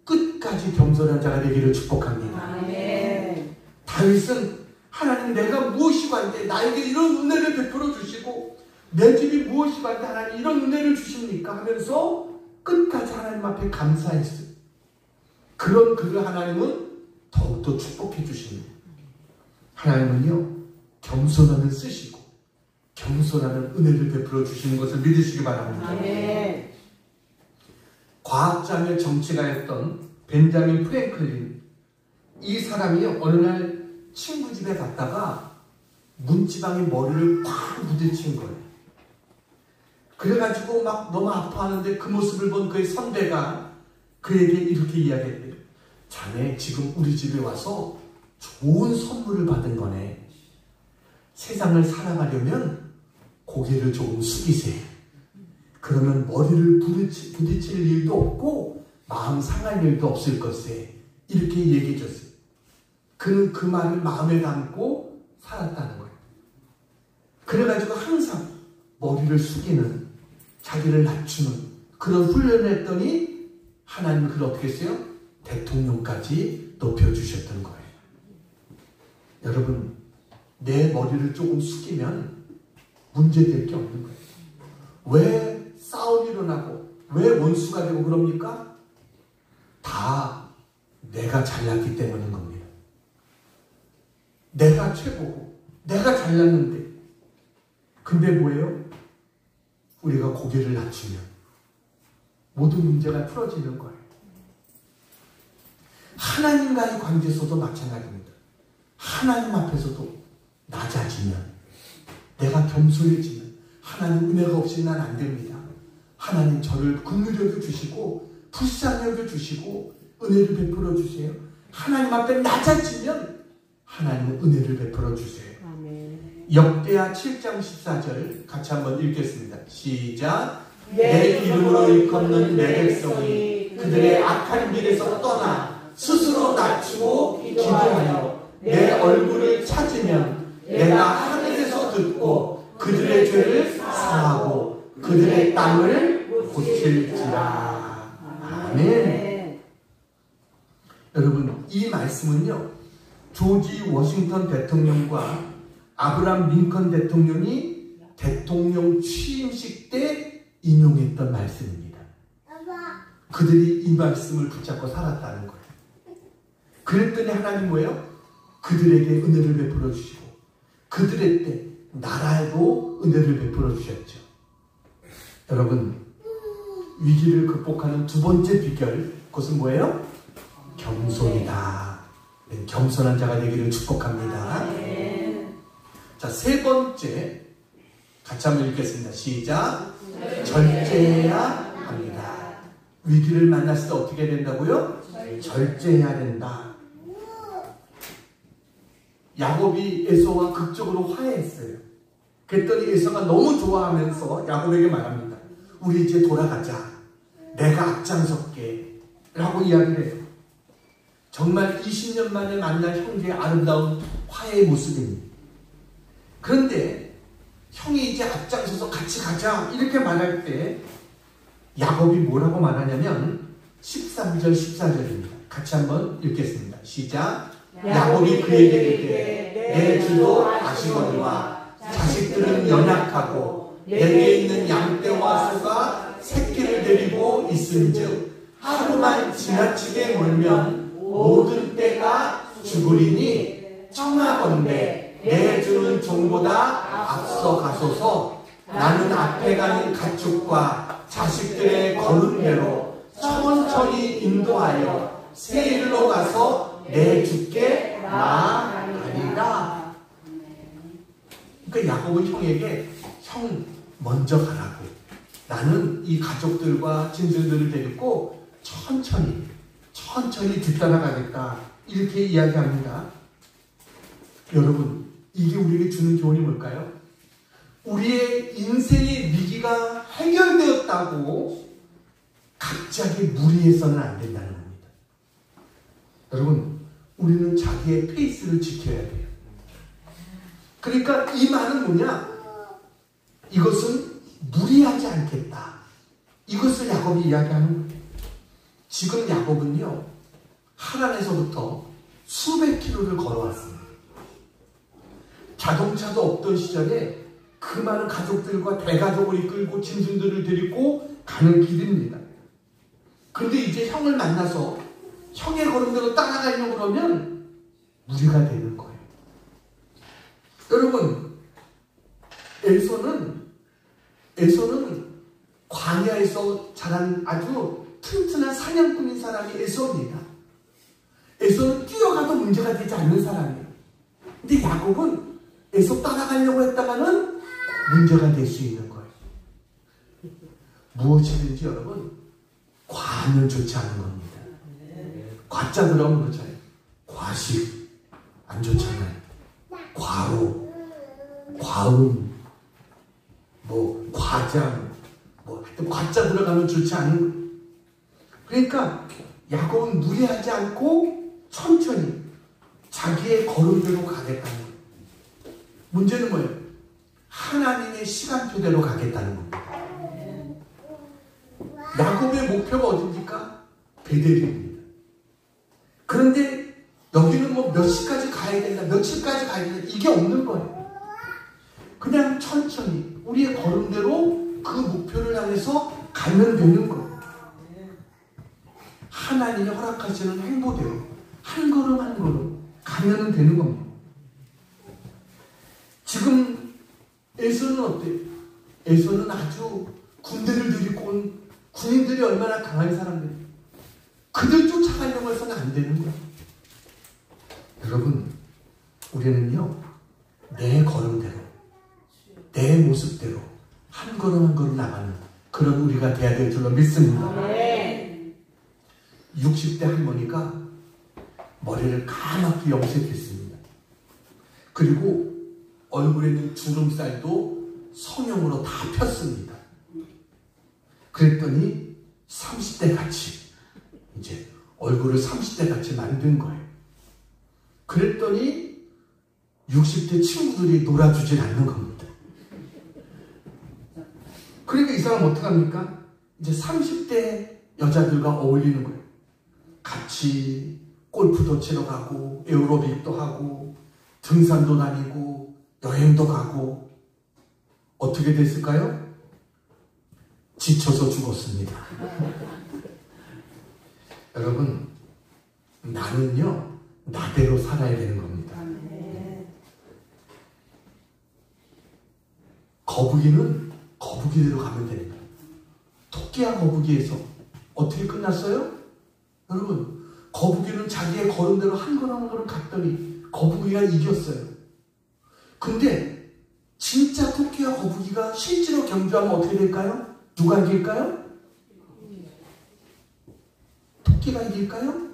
끝까지 겸손한 자가 되기를 축복합니다. 아멘. 다윗은 하나님 내가 무엇이고 한데 나에게 이런 은혜를 베풀어 주시고 내 집이 무엇이 반데 하나님 이런 은혜를 주십니까? 하면서 끝까지 하나님 앞에 감사했어요. 그런 그를 하나님은 더욱더 축복해 주십니다. 하나님은요, 겸손함을 쓰시고 겸손함은 은혜를 베풀어 주시는 것을 믿으시기 바랍니다. 아멘. 과학자며 정치가였던 벤자민 프랭클린, 이 사람이 어느 날 친구 집에 갔다가 문지방에 머리를 꽉 부딪힌 거예요. 그래가지고 막 너무 아파하는데 그 모습을 본 그의 선배가 그에게 이렇게 이야기했대요. 자네 지금 우리 집에 와서 좋은 선물을 받은 거네. 세상을 살아가려면 고개를 조금 숙이세요. 그러면 머리를 부딪힐 일도 없고 마음 상할 일도 없을 것에, 이렇게 얘기해 줬어요. 그는 그 말을 마음에 담고 살았다는 거예요. 그래가지고 항상 머리를 숙이는, 자기를 낮추는 그런 훈련을 했더니 하나님은 그를 어떻게 했어요? 대통령까지 높여주셨던 거예요. 여러분, 내 머리를 조금 숙이면 문제될 게 없는 거예요. 왜 싸움이 일어나고 왜 원수가 되고 그럽니까? 다 내가 잘났기 때문인 겁니다. 내가 최고고 내가 잘났는데, 근데 뭐예요? 우리가 고개를 낮추면 모든 문제가 풀어지는 거예요. 하나님과의 관계에서도 마찬가지입니다. 하나님 앞에서도 낮아지면, 내가 겸손해지면 하나님 은혜가 없이는 난 안 됩니다. 하나님 저를 긍휼히 여겨 주시고 불쌍히 여겨 주시고 은혜를 베풀어 주세요. 하나님 앞에 낮아지면 하나님은 은혜를 베풀어 주세요. 아멘. 역대하 7장 14절 같이 한번 읽겠습니다. 시작. 내 이름으로 일컫는 내 백성이 그들의 악한 길에서 떠나 스스로 낮추고 기도하여 내 얼굴을 찾으면 내가 하늘에서 듣고 그들의 죄를 사하고 그들의 땅을 고칠지라. 아멘. 여러분, 이 말씀은요, 조지 워싱턴 대통령과 아브라함 링컨 대통령이 대통령 취임식 때 인용했던 말씀입니다. 그들이 이 말씀을 붙잡고 살았다는 거예요. 그랬더니 하나님 뭐예요? 그들에게 은혜를 베풀어 주시고 그들의 때 나라에도 은혜를 베풀어 주셨죠. 여러분, 위기를 극복하는 두 번째 비결, 그것은 뭐예요? 겸손이다. 겸손한 자가 되기를 축복합니다. 자, 세 번째 같이 한번 읽겠습니다. 시작. 절제해야 합니다. 위기를 만났을 때 어떻게 해야 된다고요? 절제해야 된다. 야곱이 에서와 극적으로 화해했어요. 그랬더니 에서가 너무 좋아하면서 야곱에게 말합니다. 우리 이제 돌아가자. 내가 앞장설게 라고 이야기를 해요. 정말 20년 만에 만난 형제의 아름다운 화해의 모습입니다. 그런데 형이 이제 앞장서서 같이 가자 이렇게 말할 때 야곱이 뭐라고 말하냐면 13절 14절입니다. 같이 한번 읽겠습니다. 시작. 야곱이 그에게 이르되 내 주도 아시거니와 자식들은 연약하고 내게 있는 양떼와 소가 새끼를 데리고 있은즉 하루만 지나치게 몰면 모든 떼가 죽으리니 청하건대 내 주는 종보다 앞서 가소서. 나는 앞에 가는 가축과 자식들의 걸음대로 천천히 인도하여 세일로 가서 내 주께 나아가리라. 그러니까 야곱은 형에게 형 먼저 가라고, 나는 이 가족들과 짐승들을 데리고 천천히 뒤따라가겠다 이렇게 이야기합니다. 여러분, 이게 우리에게 주는 교훈이 뭘까요? 우리의 인생의 위기가 해결되었다고 갑자기 무리해서는 안 된다는 겁니다. 여러분, 우리는 자기의 페이스를 지켜야 돼요. 그러니까 이 말은 뭐냐? 이것은 무리하지 않겠다. 이것을 야곱이 이야기하는 거예요. 지금 야곱은요, 하란에서부터 수백 킬로를 걸어왔습니다. 자동차도 없던 시절에 그 그 많은 가족들과 대가족을 이끌고 짐승들을 데리고 가는 길입니다. 그런데 이제 형을 만나서 형의 걸음대로 따라가려고 그러면 무리가 되는 거예요. 여러분, 에서는 광야에서 자란 아주 튼튼한 사냥꾼인 사람이 에서입니다. 에서는 뛰어가도 문제가 되지 않는 사람이에요. 근데 야곱은 에서 따라가려고 했다가는 문제가 될 수 있는 거예요. 무엇이든지 여러분, 과하면 좋지 않은 겁니다. 과자 들어가면 그렇잖아요. 과식 안 좋잖아요. 과로, 과음, 뭐 과장, 뭐 하여튼 과자 들어가면 좋지 않은 거예요. 그러니까 야곱은 무리하지 않고 천천히 자기의 걸음대로 가겠다는 거예요. 문제는 뭐예요? 하나님의 시간표대로 가겠다는 겁니다. 야곱의 목표가 어딥니까? 베델입니다. 그런데 여기는 뭐 몇 시까지 가야 된다, 며칠까지 가야 된다, 이게 없는 거예요. 그냥 천천히 우리의 걸음대로 그 목표를 향해서 가면 되는 거예요. 하나님이 허락하시는 행보대로 한 걸음 한 걸음 가면 되는 겁니다. 지금 에서는 어때요? 에서는 아주 군대를 들이고 온 군인들이 얼마나 강한 사람들이에요. 그들 쫓아가려고 해서는 안 되는 거예요. 여러분, 우리는요, 내 걸음대로, 내 모습대로 한 걸음 한 걸음 나가는 그런 우리가 돼야 될 줄로 믿습니다. 60대 할머니가 머리를 까맣게 염색했습니다. 그리고 얼굴에 있는 주름살도 성형으로 다 폈습니다. 그랬더니 30대 같이 이제 얼굴을 30대 같이 만든 거예요. 그랬더니 60대 친구들이 놀아주질 않는 겁니다. 그러니까 이 사람 어떡합니까? 이제 30대 여자들과 어울리는 거예요. 같이 골프도 치러 가고 에어로빅도 하고 등산도 다니고 여행도 가고. 어떻게 됐을까요? 지쳐서 죽었습니다. 여러분, 나는요 나대로 살아야 되는 겁니다. 거북이는 거북이대로 가면 됩니다. 토끼와 거북이에서 어떻게 끝났어요? 여러분, 거북이는 자기의 걸음대로 한 걸음 한 걸음 갔더니 거북이가 이겼어요. 근데 진짜 토끼와 거북이가 실제로 경주하면 어떻게 될까요? 누가 이길까요? 토끼가 이길까요?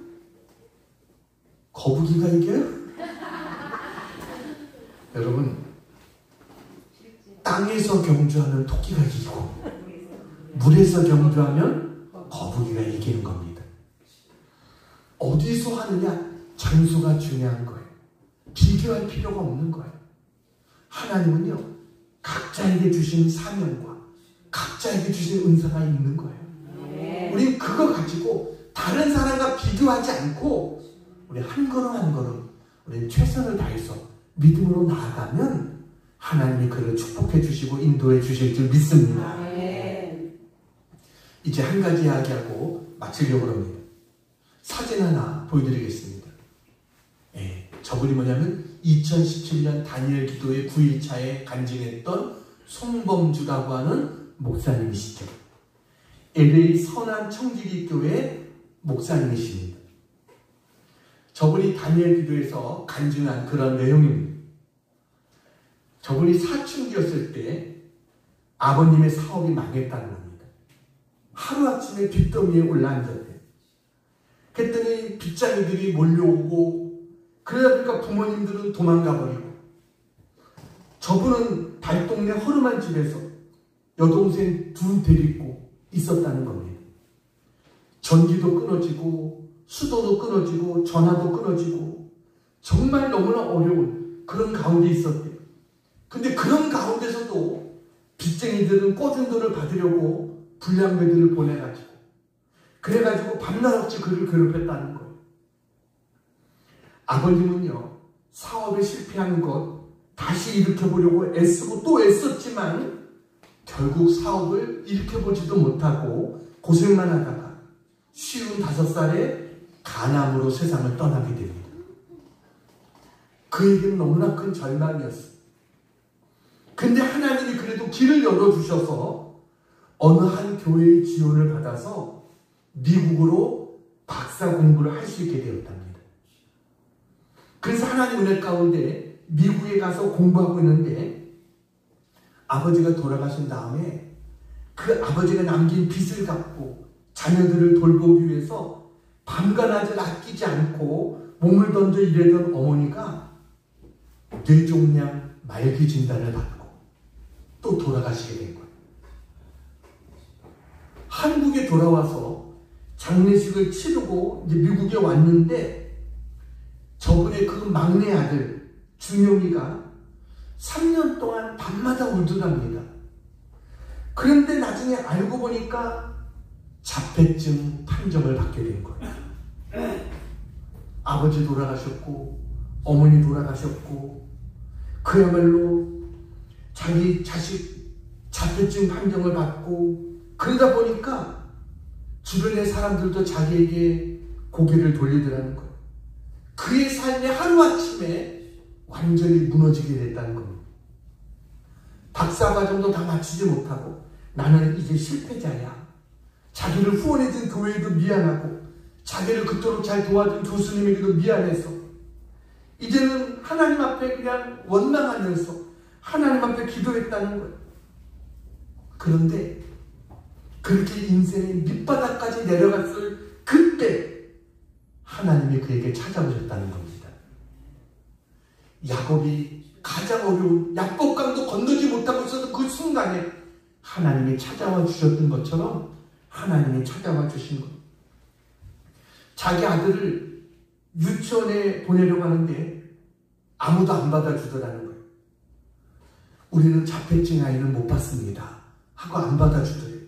거북이가 이겨요? 여러분, 땅에서 경주하면 토끼가 이기고 물에서 경주하면 거북이가 이기는 겁니다. 어디서 하느냐? 장소가 중요한 거예요. 비교할 필요가 없는 거예요. 하나님은요, 각자에게 주신 사명과 각자에게 주신 은사가 있는 거예요. 우리는 그거 가지고 다른 사람과 비교하지 않고 우리 한 걸음 한 걸음 우리는 최선을 다해서 믿음으로 나아가면 하나님이 그를 축복해 주시고 인도해 주실 줄 믿습니다. 이제 한 가지 이야기하고 마치려고 합니다. 사진 하나 보여드리겠습니다. 저분이 뭐냐면 2017년 다니엘 기도회 9일차에 간증했던 송범주라고 하는 목사님이시죠. LA 선한 청지기 교회 목사님이십니다. 저분이 다니엘 기도에서 간증한 그런 내용입니다. 저분이 사춘기였을 때 아버님의 사업이 망했다는 겁니다. 하루아침에 빚더미에 올라앉았대요. 그랬더니 빚쟁이들이 몰려오고 그러다 보니까 부모님들은 도망가버리고 저분은 달동네 허름한 집에서 여동생 둘 데리고 있었다는 겁니다. 전기도 끊어지고 수도도 끊어지고 전화도 끊어지고 정말 너무나 어려운 그런 가운데 있었대요. 근데 그런 가운데서도 빚쟁이들은 꿔준 돈을 받으려고 불량배들을 보내가지고 그래가지고 밤낮 없이 그를 괴롭혔다는 거예요. 아버님은요, 사업에 실패한 것 다시 일으켜보려고 애쓰고 또 애썼지만 결국 사업을 일으켜보지도 못하고 고생만 하다가 55살에 간암으로 세상을 떠나게 됩니다. 그에게는 너무나 큰 절망이었어요. 근데 하나님이 그래도 길을 열어주셔서 어느 한 교회의 지원을 받아서 미국으로 박사 공부를 할 수 있게 되었답니다. 그래서 하나님 은혜 가운데 미국에 가서 공부하고 있는데 아버지가 돌아가신 다음에 그 아버지가 남긴 빚을 갚고 자녀들을 돌보기 위해서 밤과 낮을 아끼지 않고 몸을 던져 일하던 어머니가 뇌종양 말기 진단을 받고 또 돌아가시게 된 거예요. 한국에 돌아와서 장례식을 치르고 이제 미국에 왔는데 저분의 그 막내 아들 준영이가 3년 동안 밤마다 울더랍니다. 그런데 나중에 알고 보니까 자폐증 판정을 받게 된 거예요. 아버지 돌아가셨고 어머니 돌아가셨고 그야말로 자기 자식 자폐증 판정을 받고 그러다 보니까 주변의 사람들도 자기에게 고개를 돌리더라는 거예요. 그의 삶이 하루아침에 완전히 무너지게 됐다는 겁니다. 박사과정도 다 마치지 못하고 나는 이제 실패자야. 자기를 후원해준 교회에도 미안하고 자기를 그토록 잘 도와준 교수님에게도 미안해서 이제는 하나님 앞에 그냥 원망하면서 하나님 앞에 기도했다는 거예요. 그런데 그렇게 인생의 밑바닥까지 내려갔을 그때 하나님이 그에게 찾아오셨다는 겁니다. 야곱이 가장 어려운 약복강도 건너지 못하고 있었던 그 순간에 하나님이 찾아와 주셨던 것처럼 하나님이 찾아와 주신 거예요. 자기 아들을 유치원에 보내려고 하는데 아무도 안 받아주더라는 거예요. 우리는 자폐증 아이는 못 받습니다 하고 안 받아주더래요.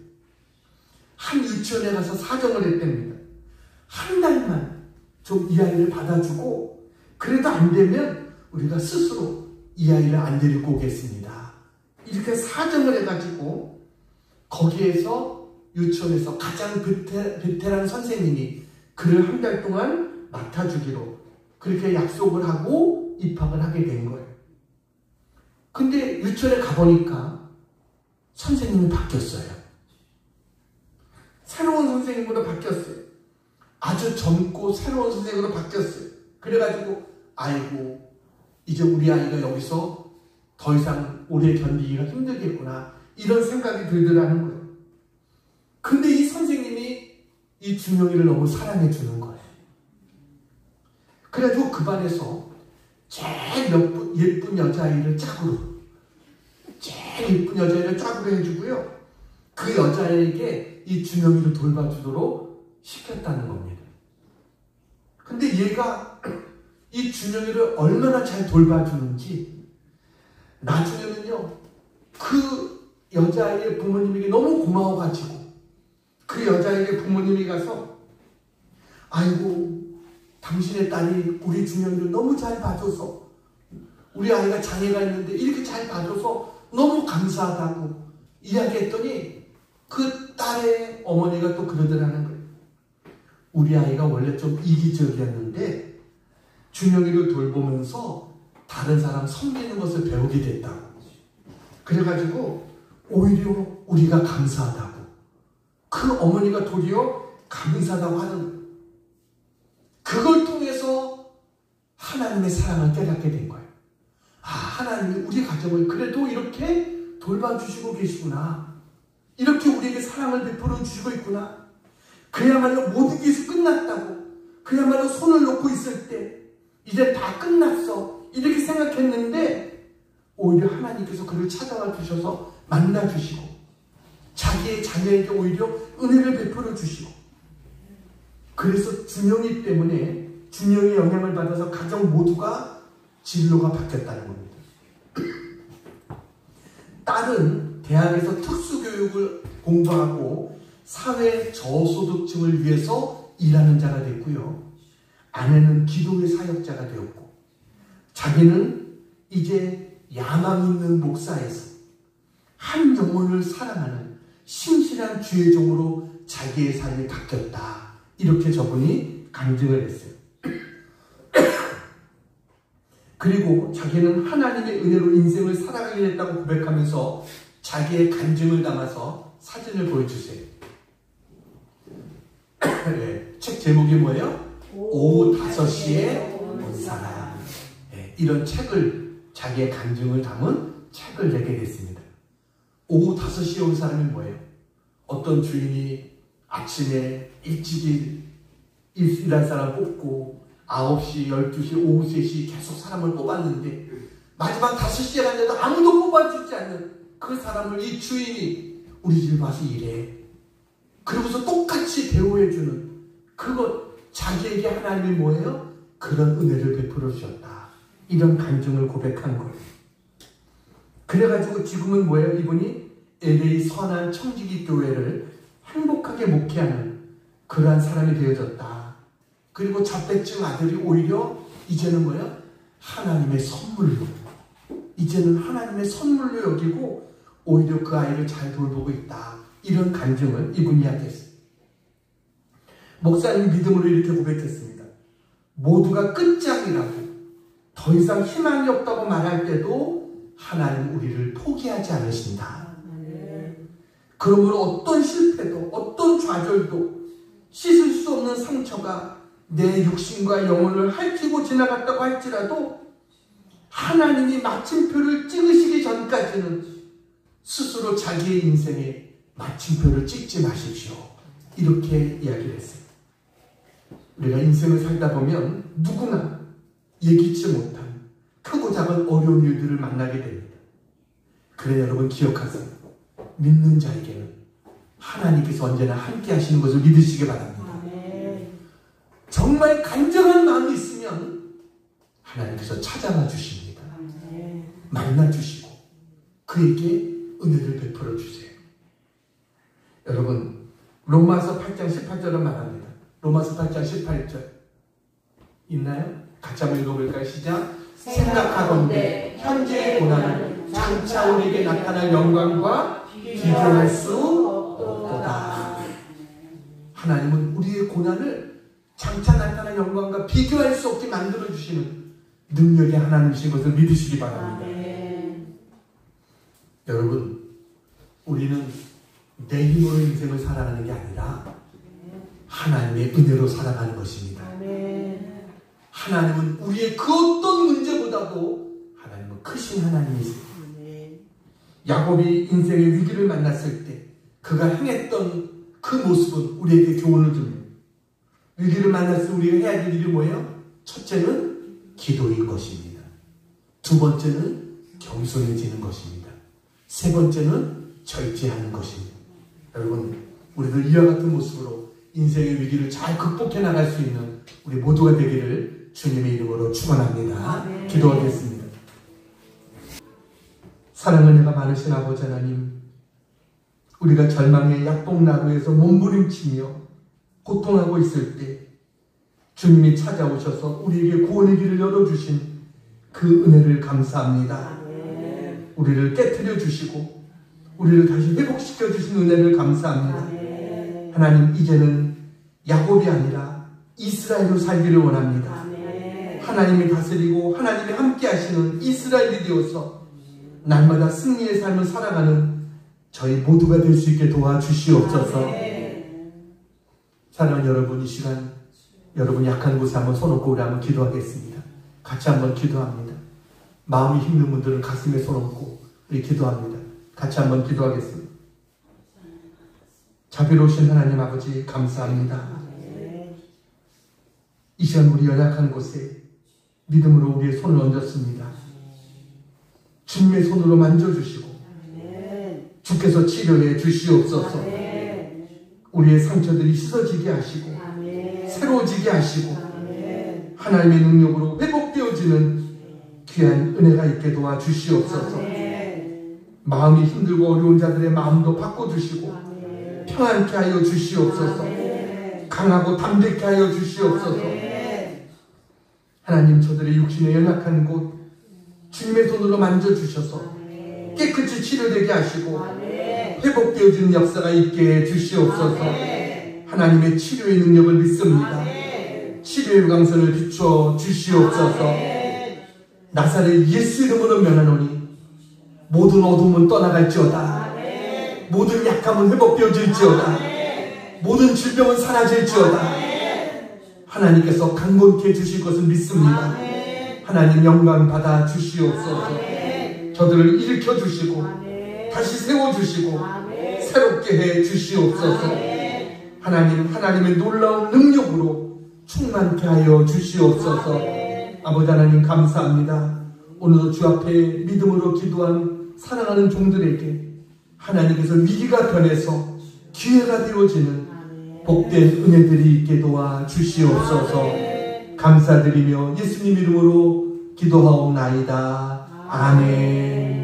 한 유치원에 가서 사정을 했답니다. 한 달만 좀 이 아이를 받아주고 그래도 안 되면 우리가 스스로 이 아이를 안 데리고 오겠습니다. 이렇게 사정을 해가지고 거기에서 유치원에서 가장 베테랑 선생님이 그를 한 달 동안 맡아주기로 그렇게 약속을 하고 입학을 하게 된 거예요. 근데 유치원에 가보니까 선생님이 바뀌었어요. 새로운 선생님으로 바뀌었어요. 아주 젊고 새로운 선생님으로 바뀌었어요. 그래가지고 아이고 이제 우리 아이가 여기서 더 이상 오래 견디기가 힘들겠구나 이런 생각이 들더라는 거예요. 근데 이 선생님이 이 준영이를 너무 사랑해 주는 거예요. 그래가지고 그 반에서 제일 예쁜 여자아이를 짝으로 해주고요. 그 여자에게 이 준영이를 돌봐주도록 시켰다는 겁니다. 근데 얘가 이 준영이를 얼마나 잘 돌봐주는지 나중에는요 그 여자아이의 부모님에게 너무 고마워가지고 그 여자에게 부모님이 가서 아이고 당신의 딸이 우리 준영이를 너무 잘 봐줘서 우리 아이가 장애가 있는데 이렇게 잘 봐줘서 너무 감사하다고 이야기했더니 그 딸의 어머니가 또 그러더라는 거예요. 우리 아이가 원래 좀 이기적이었는데 준영이를 돌보면서 다른 사람 섬기는 것을 배우게 됐다고. 그래가지고 오히려 우리가 감사하다고. 그 어머니가 도리어 감사하다고 하는 거예요. 그걸 통해서 하나님의 사랑을 깨닫게 된 거예요. 아, 하나님이 우리 가정을 그래도 이렇게 돌봐주시고 계시구나. 이렇게 우리에게 사랑을 베풀어 주시고 있구나. 그야말로 모든 것이 끝났다고. 그야말로 손을 놓고 있을 때 이제 다 끝났어. 이렇게 생각했는데 오히려 하나님께서 그를 찾아와 주셔서 만나 주시고 자기의 자녀에게 오히려 은혜를 베풀어 주시고 그래서 준영이 때문에 준영의 영향을 받아서 가정 모두가 진로가 바뀌었다는 겁니다. 딸은 대학에서 특수교육을 공부하고 사회 저소득층을 위해서 일하는 자가 됐고요. 아내는 기도의 사역자가 되었고 자기는 이제 야망 있는 목사에서 한 영혼을 사랑하는 신실한 주의 종으로 자기의 삶이 바뀌었다. 이렇게 저분이 간증을 했어요. 그리고 자기는 하나님의 은혜로 인생을 살아가게 됐다고 고백하면서 자기의 간증을 담아서 사진을 보여주세요. 네, 책 제목이 뭐예요? 오후 5시에 온 사람. 네, 이런 책을, 자기의 간증을 담은 책을 내게 됐습니다. 오후 5시에 온 사람이 뭐예요? 어떤 주인이 아침에 일찍 일할 사람 뽑고 9시, 12시, 오후 3시 계속 사람을 뽑았는데 마지막 5시에 갔는데도 아무도 뽑아주지 않는 그 사람을 이 주인이 우리 집 와서 일해. 그러고서 똑같이 대우해주는 그것, 자기에게 하나님이 뭐예요? 그런 은혜를 베풀어 주셨다. 이런 간증을 고백한 거예요. 그래가지고 지금은 뭐예요? 이분이 LA 선한 청지기 교회를 행복하게 목회하는 그러한 사람이 되어졌다. 그리고 자백증 아들이 오히려 이제는 뭐예요? 하나님의 선물로, 이제는 하나님의 선물로 여기고 오히려 그 아이를 잘 돌보고 있다. 이런 간증을 이분이 이야기했어요. 목사님 믿음으로 이렇게 고백했습니다. 모두가 끝장이라고 더 이상 희망이 없다고 말할 때도 하나님 우리를 포기하지 않으신다. 그러므로 어떤 실패도, 어떤 좌절도, 씻을 수 없는 상처가 내 육신과 영혼을 핥히고 지나갔다고 할지라도 하나님이 마침표를 찍으시기 전까지는 스스로 자기의 인생에 마침표를 찍지 마십시오. 이렇게 이야기를 했어요. 우리가 인생을 살다 보면 누구나 예기치 못한 크고 작은 어려운 일들을 만나게 됩니다. 그래 여러분 기억하세요. 믿는 자에게는 하나님께서 언제나 함께 하시는 것을 믿으시기 바랍니다. 정말 간절한 마음이 있으면 하나님께서 찾아와 주십니다. 만나 주시고 그에게 은혜를 베풀어 주세요. 여러분 로마서 8장 18절은 말합니다. 로마서 8장 18절 있나요? 같이 한번 읽어볼까요? 시작. 생각하건대 현재의 고난은 장차 우리에게 나타날 영광과 비교할 수 없도다. 하나님은 우리의 고난을 장차 나타날 영광과 비교할 수 없게 만들어주시는 능력의 하나님이신 것을 믿으시기 바랍니다. 여러분 우리는 내 힘으로 인생을 살아가는 게 아니라 하나님의 은혜로 살아가는 것입니다. 하나님은 우리의 그 어떤 문제보다도 하나님은 크신 하나님이세요. 야곱이 인생의 위기를 만났을 때 그가 행했던 그 모습은 우리에게 교훈을 줍니다. 위기를 만났을 때 우리가 해야 될 일이 뭐예요? 첫째는 기도인 것입니다. 두 번째는 겸손해지는 것입니다. 세 번째는 절제하는 것입니다. 여러분 우리도 이와 같은 모습으로 인생의 위기를 잘 극복해 나갈 수 있는 우리 모두가 되기를 주님의 이름으로 축원합니다. 기도하겠습니다. 사랑은 은혜가 많으신 아버지 하나님, 우리가 절망의 약봉나루에서 몸부림치며 고통하고 있을 때 주님이 찾아오셔서 우리에게 구원의 길을 열어주신 그 은혜를 감사합니다. 우리를 깨트려 주시고 우리를 다시 회복시켜 주신 은혜를 감사합니다. 하나님 이제는 야곱이 아니라 이스라엘로 살기를 원합니다. 하나님이 다스리고 하나님이 함께 하시는 이스라엘이 되어서 날마다 승리의 삶을 살아가는 저희 모두가 될 수 있게 도와주시옵소서. 사랑하는 여러분, 이 시간 여러분 약한 곳에 한번 손 얹고 우리 한번 기도하겠습니다. 같이 한번 기도합니다. 마음이 힘든 분들은 가슴에 손 얹고 우리 기도합니다. 같이 한번 기도하겠습니다. 자비로우신 하나님 아버지 감사합니다. 이 시간 우리 연약한 곳에 믿음으로 우리의 손을 얹었습니다. 주님의 손으로 만져주시고 주께서 치료해 주시옵소서. 우리의 상처들이 씻어지게 하시고 새로워지게 하시고 하나님의 능력으로 회복되어지는 귀한 은혜가 있게 도와주시옵소서. 마음이 힘들고 어려운 자들의 마음도 바꿔주시고 평안케 하여 주시옵소서. 강하고 담대케 하여 주시옵소서. 하나님 저들의 육신의 연약한 곳 주님의 손으로 만져주셔서 깨끗이 치료되게 하시고 회복되어지는 역사가 있게 해주시옵소서. 하나님의 치료의 능력을 믿습니다. 치료의 강선을 비춰 주시옵소서. 나사렛 예수 이름으로 면하노니 모든 어둠은 떠나갈지어다. 모든 약함은 회복되어질지어다. 모든 질병은 사라질지어다. 하나님께서 강건케 해주실 것을 믿습니다. 하나님 영광 받아 주시옵소서. 저들을 일으켜 주시고 다시 세워주시고 새롭게 해 주시옵소서. 하나님의 놀라운 능력으로 충만케 하여 주시옵소서. 아버지 하나님 감사합니다. 오늘도 주 앞에 믿음으로 기도한 사랑하는 종들에게 하나님께서 위기가 변해서 기회가 되어지는 복된 은혜들이 있게 도와 주시옵소서. 감사드리며 예수님 이름으로 기도하옵나이다. 아멘.